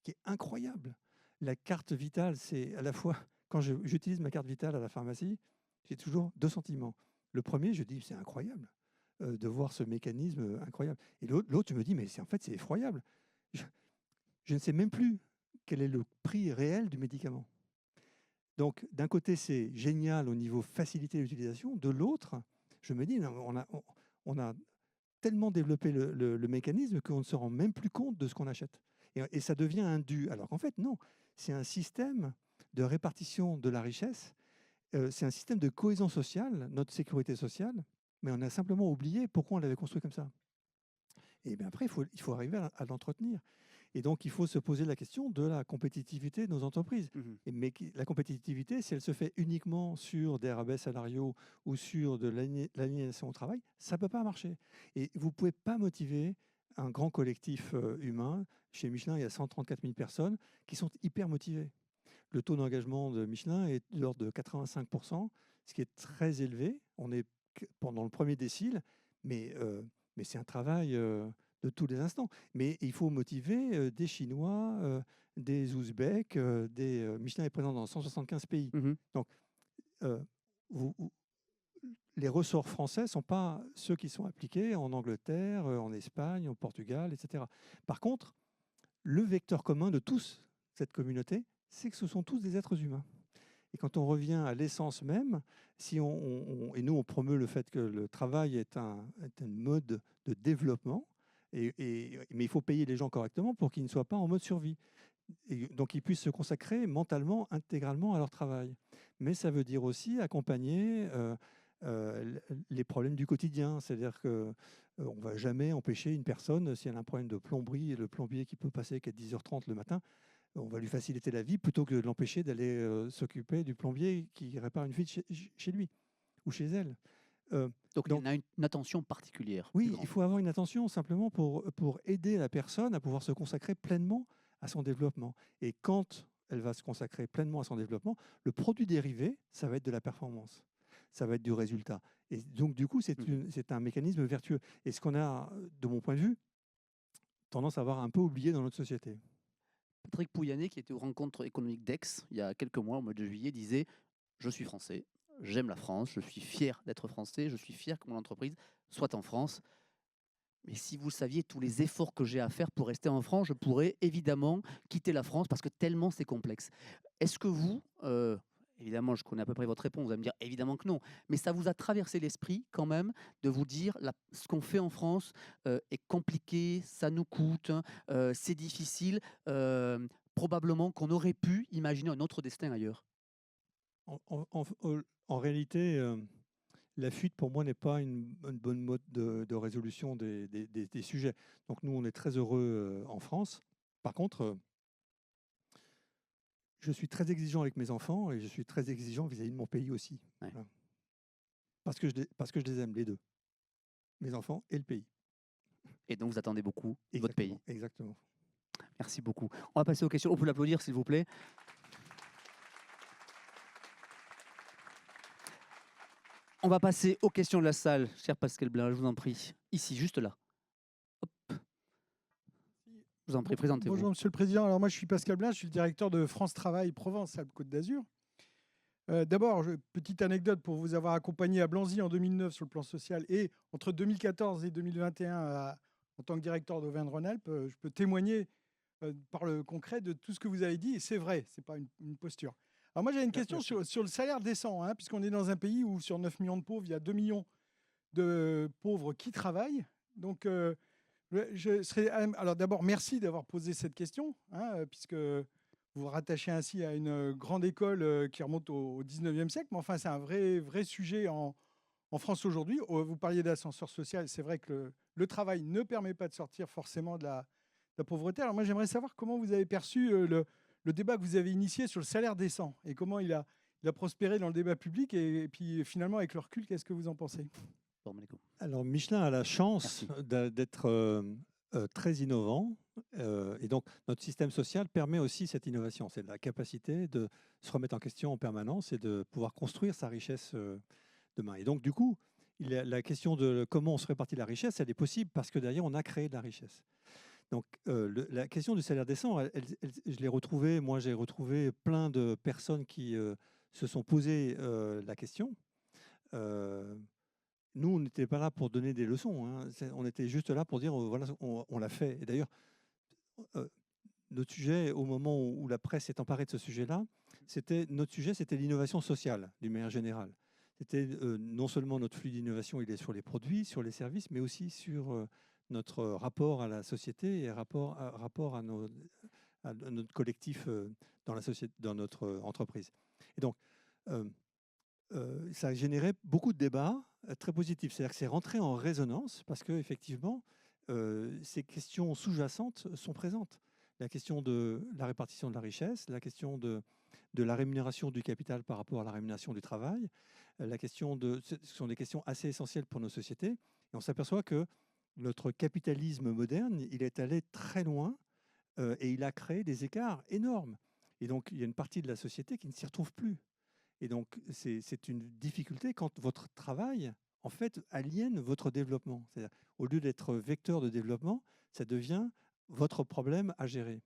qui est incroyable. la carte vitale, c'est à la fois, quand j'utilise ma carte vitale à la pharmacie, j'ai toujours deux sentiments. Le premier, je dis, c'est incroyable de voir ce mécanisme incroyable. Et l'autre, je me dis, mais en fait, c'est effroyable. Je, je ne sais même plus quel est le prix réel du médicament. Donc, d'un côté, c'est génial au niveau facilité d'utilisation. De l'autre, je me dis, non, on a tellement développé le mécanisme qu'on ne se rend même plus compte de ce qu'on achète. Et ça devient un dû. Alors qu'en fait, non, c'est un système de répartition de la richesse, c'est un système de cohésion sociale, notre sécurité sociale, mais on a simplement oublié pourquoi on l'avait construit comme ça. Et bien après, il faut arriver à l'entretenir. Et donc, il faut se poser la question de la compétitivité de nos entreprises. Mais la compétitivité, si elle se fait uniquement sur des rabais salariaux ou sur de l'aliénation au travail, ça ne peut pas marcher. Et vous ne pouvez pas motiver un grand collectif humain. Chez Michelin, il y a 134 000 personnes qui sont hyper motivées. Le taux d'engagement de Michelin est de l'ordre de 85%, ce qui est très élevé. On est pendant le premier décile, mais c'est un travail de tous les instants. Mais il faut motiver des Chinois, des Ouzbeks, Michelin est présent dans 175 pays. Donc, les ressorts français ne sont pas ceux qui sont appliqués en Angleterre, en Espagne, au Portugal, etc. Par contre, le vecteur commun de tous, cette communauté, c'est que ce sont tous des êtres humains. Et quand on revient à l'essence même, et nous on promeut le fait que le travail est un mode de développement, mais il faut payer les gens correctement pour qu'ils ne soient pas en mode survie. Et donc ils puissent se consacrer mentalement, intégralement à leur travail. Mais ça veut dire aussi accompagner les problèmes du quotidien. C'est-à-dire qu'on ne va jamais empêcher une personne, si elle a un problème de plomberie, et le plombier qui peut passer qu'à 10h30 le matin, on va lui faciliter la vie plutôt que de l'empêcher d'aller s'occuper du plombier qui répare une fuite chez lui ou chez elle. Donc, il y en a une attention particulière. Oui, il faut avoir une attention simplement pour aider la personne à pouvoir se consacrer pleinement à son développement. Et quand elle va se consacrer pleinement à son développement, le produit dérivé, ça va être de la performance, ça va être du résultat. Et donc, du coup, c'est un mécanisme vertueux. Et ce qu'on a, de mon point de vue, tendance à avoir un peu oublié dans notre société. Patrick Pouyanné, qui était aux rencontres économiques d'Aix il y a quelques mois, au mois de juillet, disait « Je suis français, j'aime la France, je suis fier d'être français, je suis fier que mon entreprise soit en France. Mais si vous saviez tous les efforts que j'ai à faire pour rester en France, je pourrais évidemment quitter la France parce que tellement c'est complexe. » Est-ce que vous, évidemment, je connais à peu près votre réponse, vous allez me dire évidemment que non, mais ça vous a traversé l'esprit quand même de vous dire ce qu'on fait en France est compliqué, ça nous coûte, c'est difficile, probablement qu'on aurait pu imaginer un autre destin ailleurs? En réalité, la fuite, pour moi, n'est pas une bonne mode de résolution des sujets. Donc nous, on est très heureux en France. Par contre, je suis très exigeant avec mes enfants et je suis très exigeant vis-à-vis de mon pays aussi. Ouais. Voilà. Parce que je les aime, les deux. Mes enfants et le pays. Et donc vous attendez beaucoup de votre pays. Exactement. Merci beaucoup. On va passer aux questions. On peut l'applaudir, s'il vous plaît. On va passer aux questions de la salle. Cher Pascal Blin, je vous en prie. Ici, juste là. Hop. Je vous en prie, présentez-vous. Bonjour, Monsieur le Président. Alors moi, je suis Pascal Blin, je suis le directeur de France Travail Provence-Alpes-Côte d'Azur. D'abord, petite anecdote pour vous avoir accompagné à Blanzy en 2009 sur le plan social et entre 2014 et 2021 en tant que directeur d'Auvergne-Rhône-Alpes, je peux témoigner par le concret de tout ce que vous avez dit et c'est vrai, ce n'est pas une posture. Alors moi, j'ai une question sur le salaire décent, hein, puisqu'on est dans un pays où sur 9 millions de pauvres, il y a 2 millions de pauvres qui travaillent. Donc, alors d'abord, merci d'avoir posé cette question, hein, puisque vous vous rattachez ainsi à une grande école qui remonte au 19e siècle. Mais enfin, c'est un vrai sujet en France aujourd'hui. Vous parliez d'ascenseur social. C'est vrai que le travail ne permet pas de sortir forcément de la pauvreté. Alors moi, j'aimerais savoir comment vous avez perçu le débat que vous avez initié sur le salaire décent et comment il a prospéré dans le débat public. Et puis finalement, avec le recul, qu'est-ce que vous en pensez ? Alors, Michelin a la chance d'être très innovant. Et donc, notre système social permet aussi cette innovation. C'est la capacité de se remettre en question en permanence et de pouvoir construire sa richesse demain. Et donc, du coup, la question de comment on se répartit la richesse, elle est possible parce que derrière, on a créé de la richesse. Donc, la question du salaire décent, je l'ai retrouvée, moi j'ai retrouvé plein de personnes qui se sont posées la question. Euh, Nous, on n'était pas là pour donner des leçons, hein. On était juste là pour dire, voilà, on l'a fait. Et d'ailleurs, euh, notre sujet, au moment où la presse s'est emparée de ce sujet-là, notre sujet, c'était l'innovation sociale, d'une manière générale. C'était non seulement notre flux d'innovation, il est sur les produits, sur les services, mais aussi sur notre rapport à la société et rapport à notre collectif dans la société, dans notre entreprise. Et donc, ça a généré beaucoup de débats très positifs. C'est-à-dire que c'est rentré en résonance parce qu'effectivement, ces questions sous-jacentes sont présentes. La question de la répartition de la richesse, la question de la rémunération du capital par rapport à la rémunération du travail, ce sont des questions assez essentielles pour nos sociétés. Et on s'aperçoit que notre capitalisme moderne, il est allé très loin et il a créé des écarts énormes. Et donc, il y a une partie de la société qui ne s'y retrouve plus. Et donc, c'est une difficulté quand votre travail, en fait, aliène votre développement. C'est-à-dire, au lieu d'être vecteur de développement, ça devient votre problème à gérer.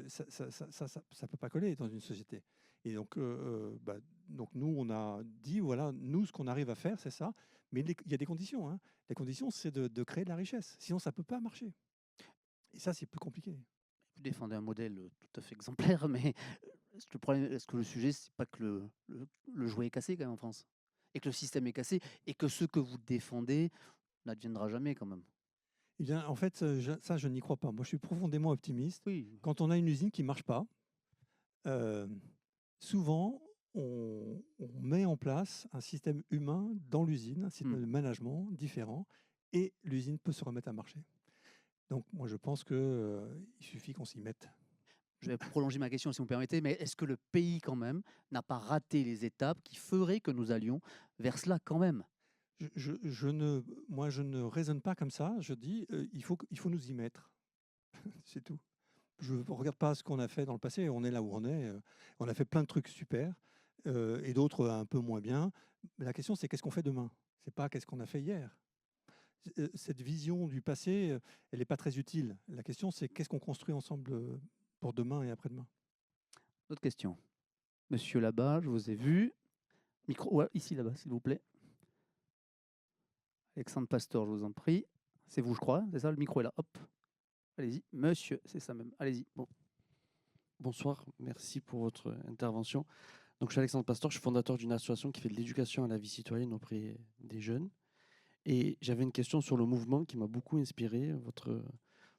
Ça ne peut pas coller dans une société. Et donc, donc, nous, on a dit, voilà, nous, ce qu'on arrive à faire, c'est ça. Mais il y a des conditions, hein. Les conditions, c'est de créer de la richesse. Sinon, ça ne peut pas marcher. Et ça, c'est plus compliqué. Vous défendez un modèle tout à fait exemplaire, mais est-ce que le sujet, c'est pas que le jouet est cassé quand même en France, et que le système est cassé, et que ce que vous défendez n'adviendra jamais quand même? Eh bien, en fait, ça, je n'y crois pas. Moi, je suis profondément optimiste. Oui. Quand on a une usine qui ne marche pas, souvent, on met en place un système humain dans l'usine, un système de management différent, et l'usine peut se remettre à marcher. Donc, moi, je pense qu'il suffit qu'on s'y mette. Je vais prolonger ma question si vous me permettez, mais est-ce que le pays quand même n'a pas raté les étapes qui feraient que nous allions vers cela quand même? Moi, je ne raisonne pas comme ça. Je dis, il faut nous y mettre. C'est tout. Je ne regarde pas ce qu'on a fait dans le passé. On est là où on est. On a fait plein de trucs super et d'autres un peu moins bien. La question, c'est qu'est-ce qu'on fait demain? C'est pas qu'est-ce qu'on a fait hier. Cette vision du passé, elle n'est pas très utile. La question, c'est qu'est-ce qu'on construit ensemble pour demain et après-demain. Autre question. Monsieur là-bas, je vous ai vu. Micro, ouais, ici là-bas, s'il vous plaît. Alexandre Pastor, je vous en prie. C'est vous, je crois. C'est ça, le micro est là. Hop. Allez-y. Monsieur, c'est ça même. Allez-y. Bon. Bonsoir, merci pour votre intervention. Donc, je suis Alexandre Pastor, je suis fondateur d'une association qui fait de l'éducation à la vie citoyenne auprès des jeunes. Et j'avais une question sur le mouvement qui m'a beaucoup inspiré. Votre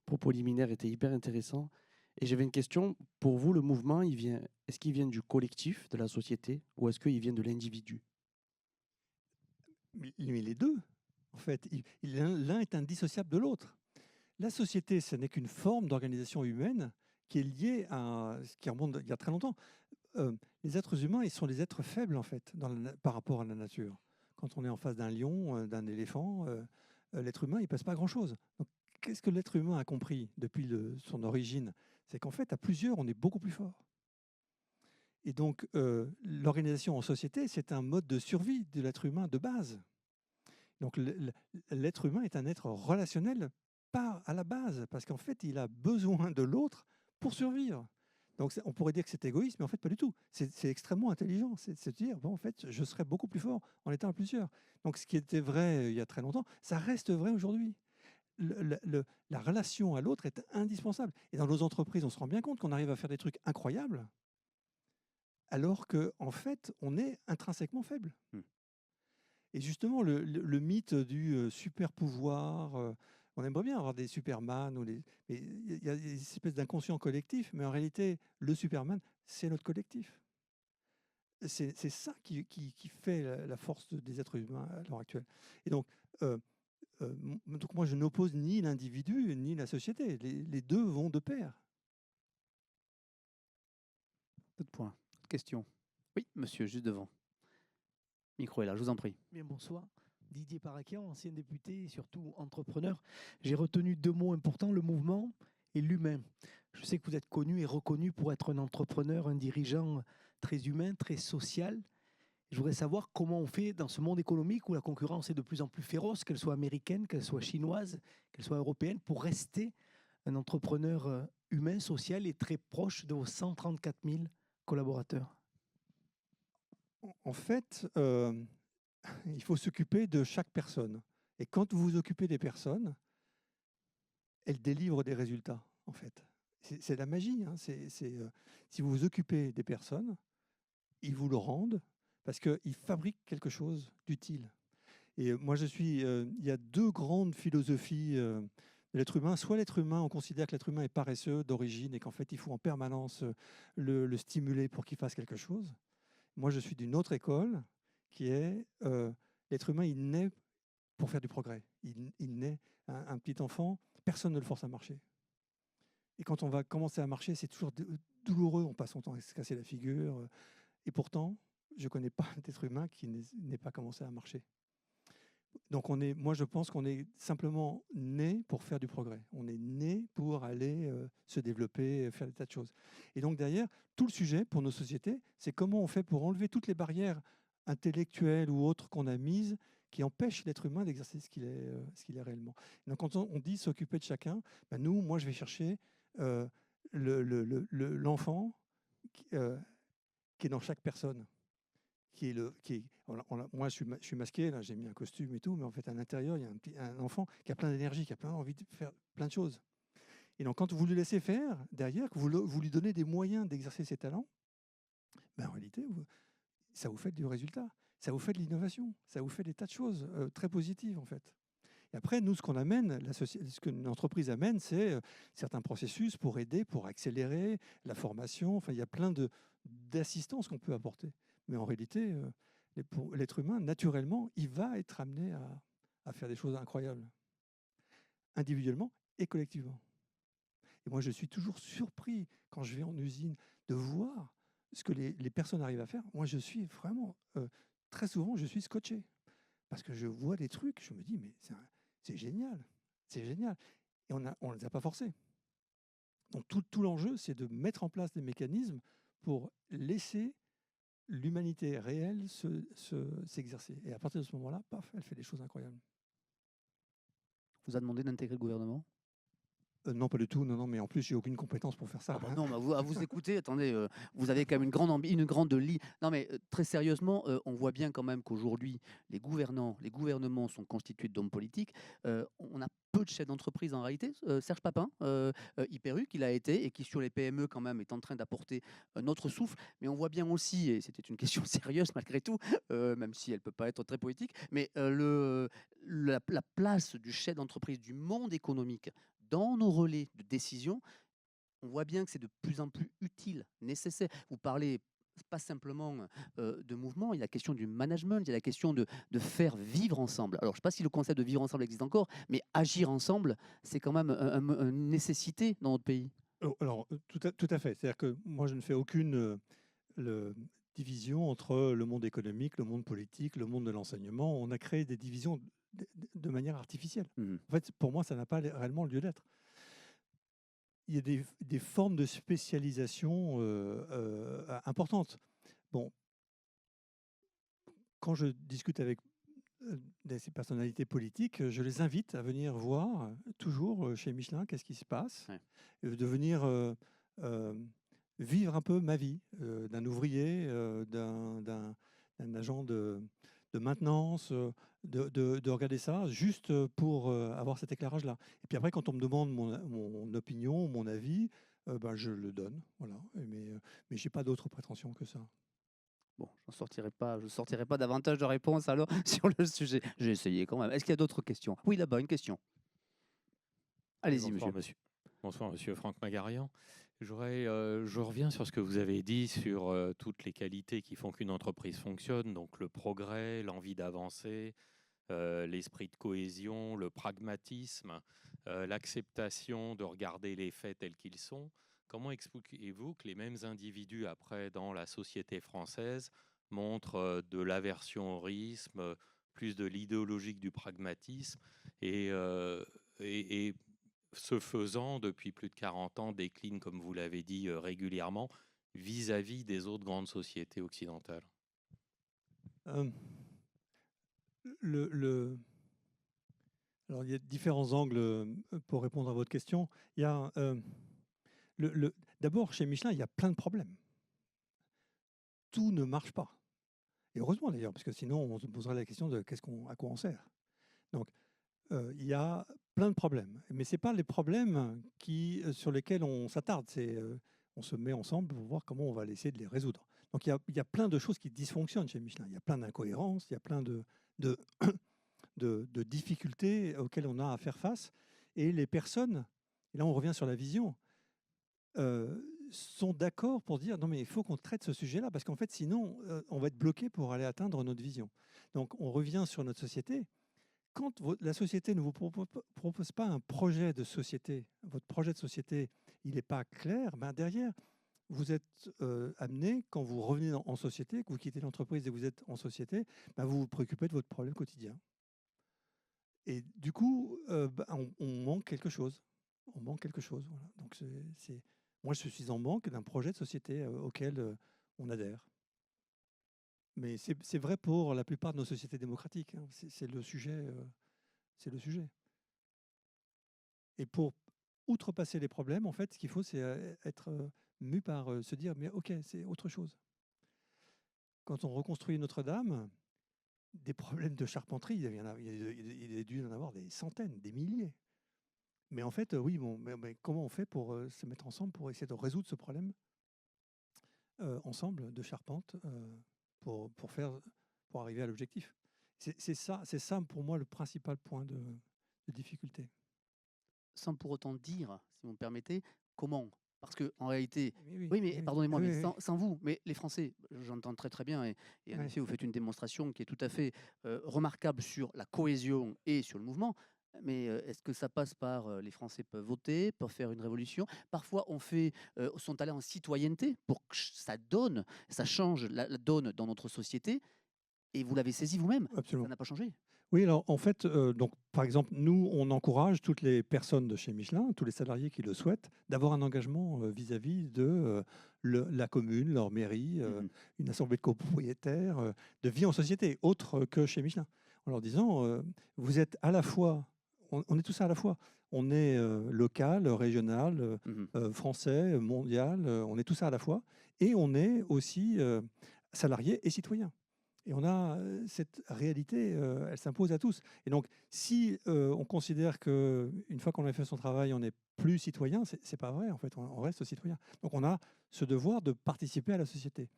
propos liminaire était hyper intéressant. Et j'avais une question. Pour vous, le mouvement, est-ce qu'il vient du collectif, de la société, ou est-ce qu'il vient de l'individu? Mais les deux, en fait. L'un est indissociable de l'autre. La société, ce n'est qu'une forme d'organisation humaine qui est liée à ce qui remonte il y a très longtemps. Les êtres humains, ils sont des êtres faibles, en fait, par rapport à la nature. Quand on est en face d'un lion, d'un éléphant, l'être humain, il ne passe pas grand-chose. Donc, qu'est-ce que l'être humain a compris depuis son origine? C'est qu'en fait, à plusieurs, on est beaucoup plus fort. Et donc, l'organisation en société, c'est un mode de survie de l'être humain de base. Donc, l'être humain est un être relationnel, pas à la base, parce qu'en fait, il a besoin de l'autre pour survivre. Donc, on pourrait dire que c'est égoïste, mais en fait, pas du tout. C'est extrêmement intelligent. C'est de se dire, bon, en fait, je serais beaucoup plus fort en étant à plusieurs. Donc, ce qui était vrai il y a très longtemps, ça reste vrai aujourd'hui. La relation à l'autre est indispensable. Et dans nos entreprises, on se rend bien compte qu'on arrive à faire des trucs incroyables, alors qu'en fait, on est intrinsèquement faible. Et justement, le mythe du super pouvoir, on aimerait bien avoir des Superman, mais il y a des espèces d'inconscient collectif, mais en réalité, le Superman, c'est notre collectif. C'est ça qui fait la force des êtres humains à l'heure actuelle. Et donc moi, je n'oppose ni l'individu ni la société. Les deux vont de pair. D'autres points, d'autres questions? Oui, monsieur, juste devant. Micro est là, je vous en prie. Bien, bonsoir. Didier Parakian, ancien député et surtout entrepreneur. J'ai retenu deux mots importants, le mouvement et l'humain. Je sais que vous êtes connu et reconnu pour être un entrepreneur, un dirigeant très humain, très social. Je voudrais savoir comment on fait dans ce monde économique où la concurrence est de plus en plus féroce, qu'elle soit américaine, qu'elle soit chinoise, qu'elle soit européenne, pour rester un entrepreneur humain, social et très proche de vos 134 000 collaborateurs? En fait, il faut s'occuper de chaque personne. Et quand vous vous occupez des personnes, elles délivrent des résultats, en fait. C'est la magie. Hein. Si vous vous occupez des personnes, ils vous le rendent parce qu'ils fabriquent quelque chose d'utile. Et moi, il y a deux grandes philosophies de l'être humain. Soit l'être humain, on considère que l'être humain est paresseux d'origine et qu'en fait, il faut en permanence le stimuler pour qu'il fasse quelque chose. Moi, je suis d'une autre école qui est l'être humain, il naît pour faire du progrès. Il naît un petit enfant, personne ne le force à marcher. Et quand on va commencer à marcher, c'est toujours douloureux, on passe son temps à se casser la figure. Et pourtant, je ne connais pas d'être humain qui n'ait pas commencé à marcher. Donc moi, je pense qu'on est simplement né pour faire du progrès. On est né pour aller se développer, faire des tas de choses. Et donc derrière, tout le sujet pour nos sociétés, c'est comment on fait pour enlever toutes les barrières intellectuelles ou autres qu'on a mises qui empêchent l'être humain d'exercer ce qu'il est réellement. Donc quand on dit s'occuper de chacun, ben moi, je vais chercher l'enfant qui est dans chaque personne. Moi, je suis masqué, là, j'ai mis un costume et tout, mais en fait, à l'intérieur, il y a un enfant qui a plein d'énergie, qui a plein envie de faire plein de choses. Et donc, quand vous le laissez faire, derrière, que vous lui donnez des moyens d'exercer ses talents, ben, en réalité, ça vous fait du résultat, ça vous fait de l'innovation, ça vous fait des tas de choses très positives, en fait. Et après, nous, ce qu'on amène, ce que l'entreprise amène, c'est certains processus pour aider, pour accélérer la formation. Enfin, il y a plein d'assistance qu'on peut apporter. Mais en réalité, pour l'être humain, naturellement, il va être amené à faire des choses incroyables, individuellement et collectivement. Et moi, je suis toujours surpris quand je vais en usine de voir ce que les personnes arrivent à faire. Moi, je suis vraiment, très souvent, je suis scotché. Parce que je vois des trucs, je me dis, mais c'est génial, c'est génial. Et on ne les a pas forcés. Donc tout l'enjeu, c'est de mettre en place des mécanismes pour laisser l'humanité réelle s'exercer. Et à partir de ce moment-là, paf, elle fait des choses incroyables. Vous a demandé d'intégrer le gouvernement? Non, pas du tout. Non, mais en plus, j'ai aucune compétence pour faire ça. Ah bah non, à vous écouter, attendez, vous avez quand même une grande ligne. Non, mais très sérieusement, on voit bien quand même qu'aujourd'hui, les gouvernements sont constitués d'hommes politiques. On a peu de chefs d'entreprise en réalité. Serge Papin, Hyper U, qu'il a été et qui sur les PME quand même est en train d'apporter notre souffle. Mais on voit bien aussi, et c'était une question sérieuse malgré tout, même si elle peut pas être très politique, mais la place du chef d'entreprise, du monde économique dans nos relais de décision, on voit bien que c'est de plus en plus utile, nécessaire. Vous parlez pas simplement de mouvement, il y a la question du management, il y a la question de faire vivre ensemble. Alors, je ne sais pas si le concept de vivre ensemble existe encore, mais agir ensemble, c'est quand même une nécessité dans notre pays. Alors, tout à fait. C'est-à-dire que moi, je ne fais aucune division entre le monde économique, le monde politique, le monde de l'enseignement. On a créé des divisions de manière artificielle. En fait, pour moi, ça n'a pas réellement lieu d'être. Il y a des formes de spécialisation importantes. Bon, quand je discute avec ces personnalités politiques, je les invite à venir voir toujours chez Michelin qu'est-ce qui se passe, de venir vivre un peu ma vie d'un ouvrier, d'un agent de maintenance, de regarder ça juste pour avoir cet éclairage-là. Et puis après, quand on me demande mon opinion, mon avis, ben, je le donne. Voilà. Mais je n'ai pas d'autres prétentions que ça. Bon, je ne sortirai pas davantage de réponses alors sur le sujet. J'ai essayé quand même. Est-ce qu'il y a d'autres questions? Oui, là-bas, une question. Allez-y, monsieur. Bonsoir, monsieur Franck Magarian. Je reviens sur ce que vous avez dit sur toutes les qualités qui font qu'une entreprise fonctionne, donc le progrès, l'envie d'avancer, l'esprit de cohésion, le pragmatisme, l'acceptation de regarder les faits tels qu'ils sont. Comment expliquez-vous que les mêmes individus, après, dans la société française, montrent de l'aversion au risque, plus de l'idéologie que du pragmatisme, et ce faisant, depuis plus de 40 ans, décline, comme vous l'avez dit, régulièrement vis-à-vis des autres grandes sociétés occidentales? Alors, il y a différents angles pour répondre à votre question. Il y a, d'abord, chez Michelin, il y a plein de problèmes. Tout ne marche pas. Et heureusement d'ailleurs, parce que sinon, on se poserait la question de à quoi on sert. Donc, il y a plein de problèmes. Mais ce n'est pas les problèmes sur lesquels on s'attarde. On se met ensemble pour voir comment on va essayer de les résoudre. Donc, il y a plein de choses qui dysfonctionnent chez Michelin. Il y a plein d'incohérences, il y a plein de difficultés auxquelles on a à faire face. Et les personnes, et là on revient sur la vision, sont d'accord pour dire non mais il faut qu'on traite ce sujet-là parce qu'en fait sinon on va être bloqué pour aller atteindre notre vision. Donc on revient sur notre société. Quand la société ne vous propose pas un projet de société, votre projet de société il n'est pas clair, ben derrière vous êtes amené, quand vous revenez en société, que vous quittez l'entreprise et que vous êtes en société, ben vous vous préoccupez de votre problème quotidien. Et du coup, on manque quelque chose. On manque quelque chose. Voilà. Donc, moi, je suis en manque d'un projet de société auquel on adhère. Mais c'est vrai pour la plupart de nos sociétés démocratiques. Hein. C'est le sujet. C'est le sujet. Et pour outrepasser les problèmes, en fait, ce qu'il faut, c'est être mu par se dire, mais OK, c'est autre chose. Quand on reconstruit Notre-Dame, des problèmes de charpenterie, il y a dû y en avoir des centaines, des milliers. Mais en fait, oui, bon, mais comment on fait pour se mettre ensemble pour essayer de résoudre ce problème ensemble de charpente pour arriver à l'objectif. C'est ça pour moi le principal point de difficulté. Sans pour autant dire, si vous me permettez, comment. Parce qu'en réalité, Oui, oui, mais pardonnez-moi, oui, mais oui. sans vous, mais les Français, j'entends très bien, et en Ouais. effet, vous faites une démonstration qui est tout à fait remarquable sur la cohésion et sur le mouvement. Mais est-ce que ça passe par les Français peuvent voter, peuvent faire une révolution? Parfois, sont allés en citoyenneté pour que ça change la donne dans notre société. Et vous l'avez saisi vous-même. Absolument. Ça n'a pas changé. Oui, alors en fait, donc, par exemple, nous, on encourage toutes les personnes de chez Michelin, tous les salariés qui le souhaitent, d'avoir un engagement vis-à-vis de la commune, leur mairie, une assemblée de copropriétaires, de vie en société, autre que chez Michelin. En leur disant, vous êtes à la fois, on est tous à la fois, on est local, régional, français, mondial, on est tous à la fois, et on est aussi salariés et citoyens. Et on a cette réalité, elle s'impose à tous. Et donc, si on considère qu'une fois qu'on a fait son travail, on n'est plus citoyen, c'est pas vrai, en fait, on reste citoyen. Donc, on a ce devoir de participer à la société.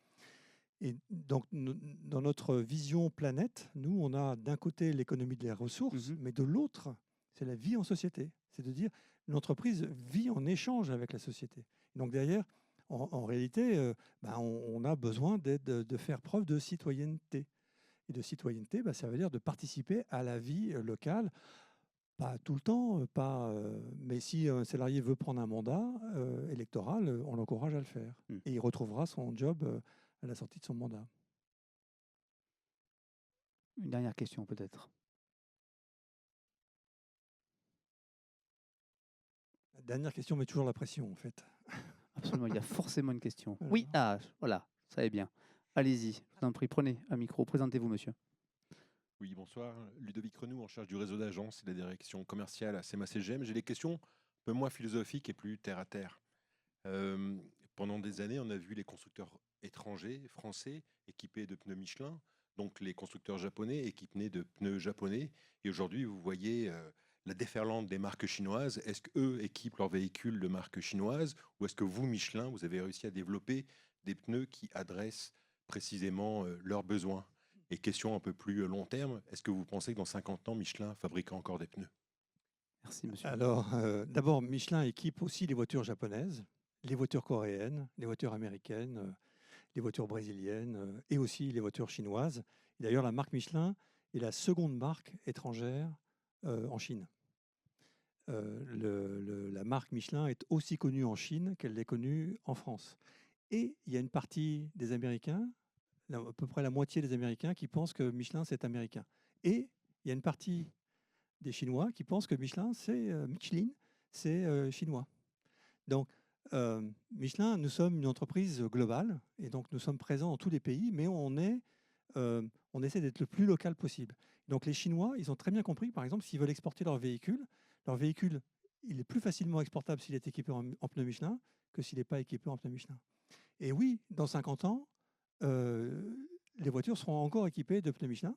Et donc, dans notre vision planète, nous, on a d'un côté l'économie des ressources, mais de l'autre, c'est la vie en société. C'est de dire, l'entreprise vit en échange avec la société. Donc, derrière, en réalité, on a besoin de faire preuve de citoyenneté. Et de citoyenneté, ça veut dire de participer à la vie locale, pas tout le temps, mais si un salarié veut prendre un mandat électoral, on l'encourage à le faire. Et il retrouvera son job à la sortie de son mandat. Une dernière question peut-être. La dernière question met toujours la pression, en fait. Absolument, il y a forcément une question. Voilà. Oui, voilà, ça est bien. Allez-y, je vous en prie, prenez un micro. Présentez-vous, monsieur. Oui, bonsoir. Ludovic Renou, en charge du réseau d'agences et de la direction commerciale à CMA-CGM. J'ai des questions un peu moins philosophiques et plus terre à terre. Pendant des années, on a vu les constructeurs étrangers, français, équipés de pneus Michelin, donc les constructeurs japonais équipés de pneus japonais. Et aujourd'hui, vous voyez la déferlante des marques chinoises. Est-ce qu'eux équipent leurs véhicules de marques chinoises ou est-ce que vous, Michelin, vous avez réussi à développer des pneus qui adressent précisément leurs besoins? Et question un peu plus long terme, est-ce que vous pensez que dans 50 ans, Michelin fabriquera encore des pneus? Merci, monsieur. Alors, d'abord, Michelin équipe aussi les voitures japonaises, les voitures coréennes, les voitures américaines, les voitures brésiliennes et aussi les voitures chinoises. Et d'ailleurs, la marque Michelin est la seconde marque étrangère en Chine. La marque Michelin est aussi connue en Chine qu'elle l'est connue en France. Et il y a une partie des Américains, à peu près la moitié des Américains, qui pensent que Michelin, c'est américain. Et il y a une partie des Chinois qui pensent que Michelin, c'est chinois. Donc, Michelin, nous sommes une entreprise globale, et donc nous sommes présents dans tous les pays, mais on est on essaie d'être le plus local possible. Donc les Chinois, ils ont très bien compris, par exemple, s'ils veulent exporter leur véhicule, il est plus facilement exportable s'il est équipé en pneus Michelin que s'il n'est pas équipé en pneus Michelin. Et oui, dans 50 ans, les voitures seront encore équipées de pneus Michelin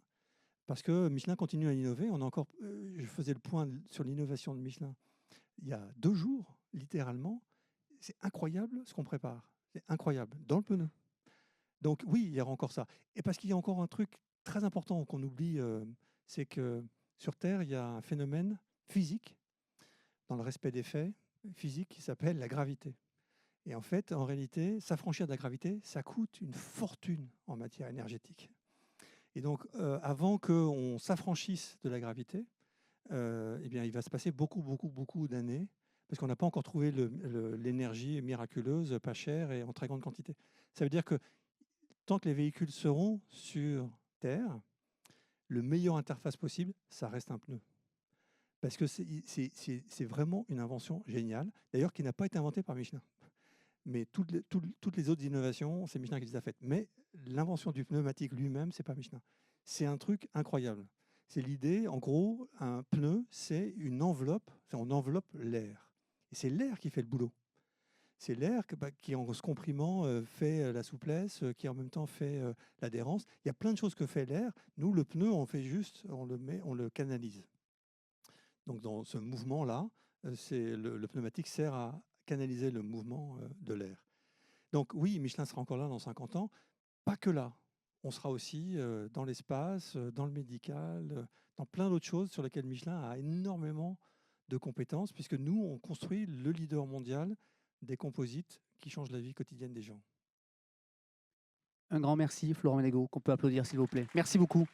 parce que Michelin continue à innover. Je faisais le point sur l'innovation de Michelin il y a 2 jours, littéralement. C'est incroyable ce qu'on prépare. C'est incroyable, dans le pneu. Donc oui, il y aura encore ça. Et parce qu'il y a encore un truc très important qu'on oublie, c'est que sur Terre, il y a un phénomène physique, dans le respect des faits, physique, qui s'appelle la gravité. Et en fait, en réalité, s'affranchir de la gravité, ça coûte une fortune en matière énergétique. Et donc, avant qu'on s'affranchisse de la gravité, eh bien, il va se passer beaucoup d'années, parce qu'on n'a pas encore trouvé l'énergie miraculeuse, pas chère et en très grande quantité. Ça veut dire que tant que les véhicules seront sur Terre, le meilleur interface possible, ça reste un pneu. Parce que c'est vraiment une invention géniale, d'ailleurs qui n'a pas été inventée par Michelin. Mais toutes les autres innovations, c'est Michelin qui les a faites. Mais l'invention du pneumatique lui-même, c'est pas Michelin. C'est un truc incroyable. C'est l'idée, en gros, un pneu, c'est une enveloppe, on enveloppe l'air. Et c'est l'air qui fait le boulot. C'est l'air qui, en se comprimant, fait la souplesse, qui en même temps fait l'adhérence. Il y a plein de choses que fait l'air. Nous, le pneu, on fait juste, on le canalise. Donc dans ce mouvement-là, le pneumatique sert à canaliser le mouvement de l'air. Donc oui, Michelin sera encore là dans 50 ans. Pas que là. On sera aussi dans l'espace, dans le médical, dans plein d'autres choses sur lesquelles Michelin a énormément de compétences, puisque nous, on construit le leader mondial des composites qui changent la vie quotidienne des gens. Un grand merci, Florent Ménégo, qu'on peut applaudir s'il vous plaît. Merci beaucoup.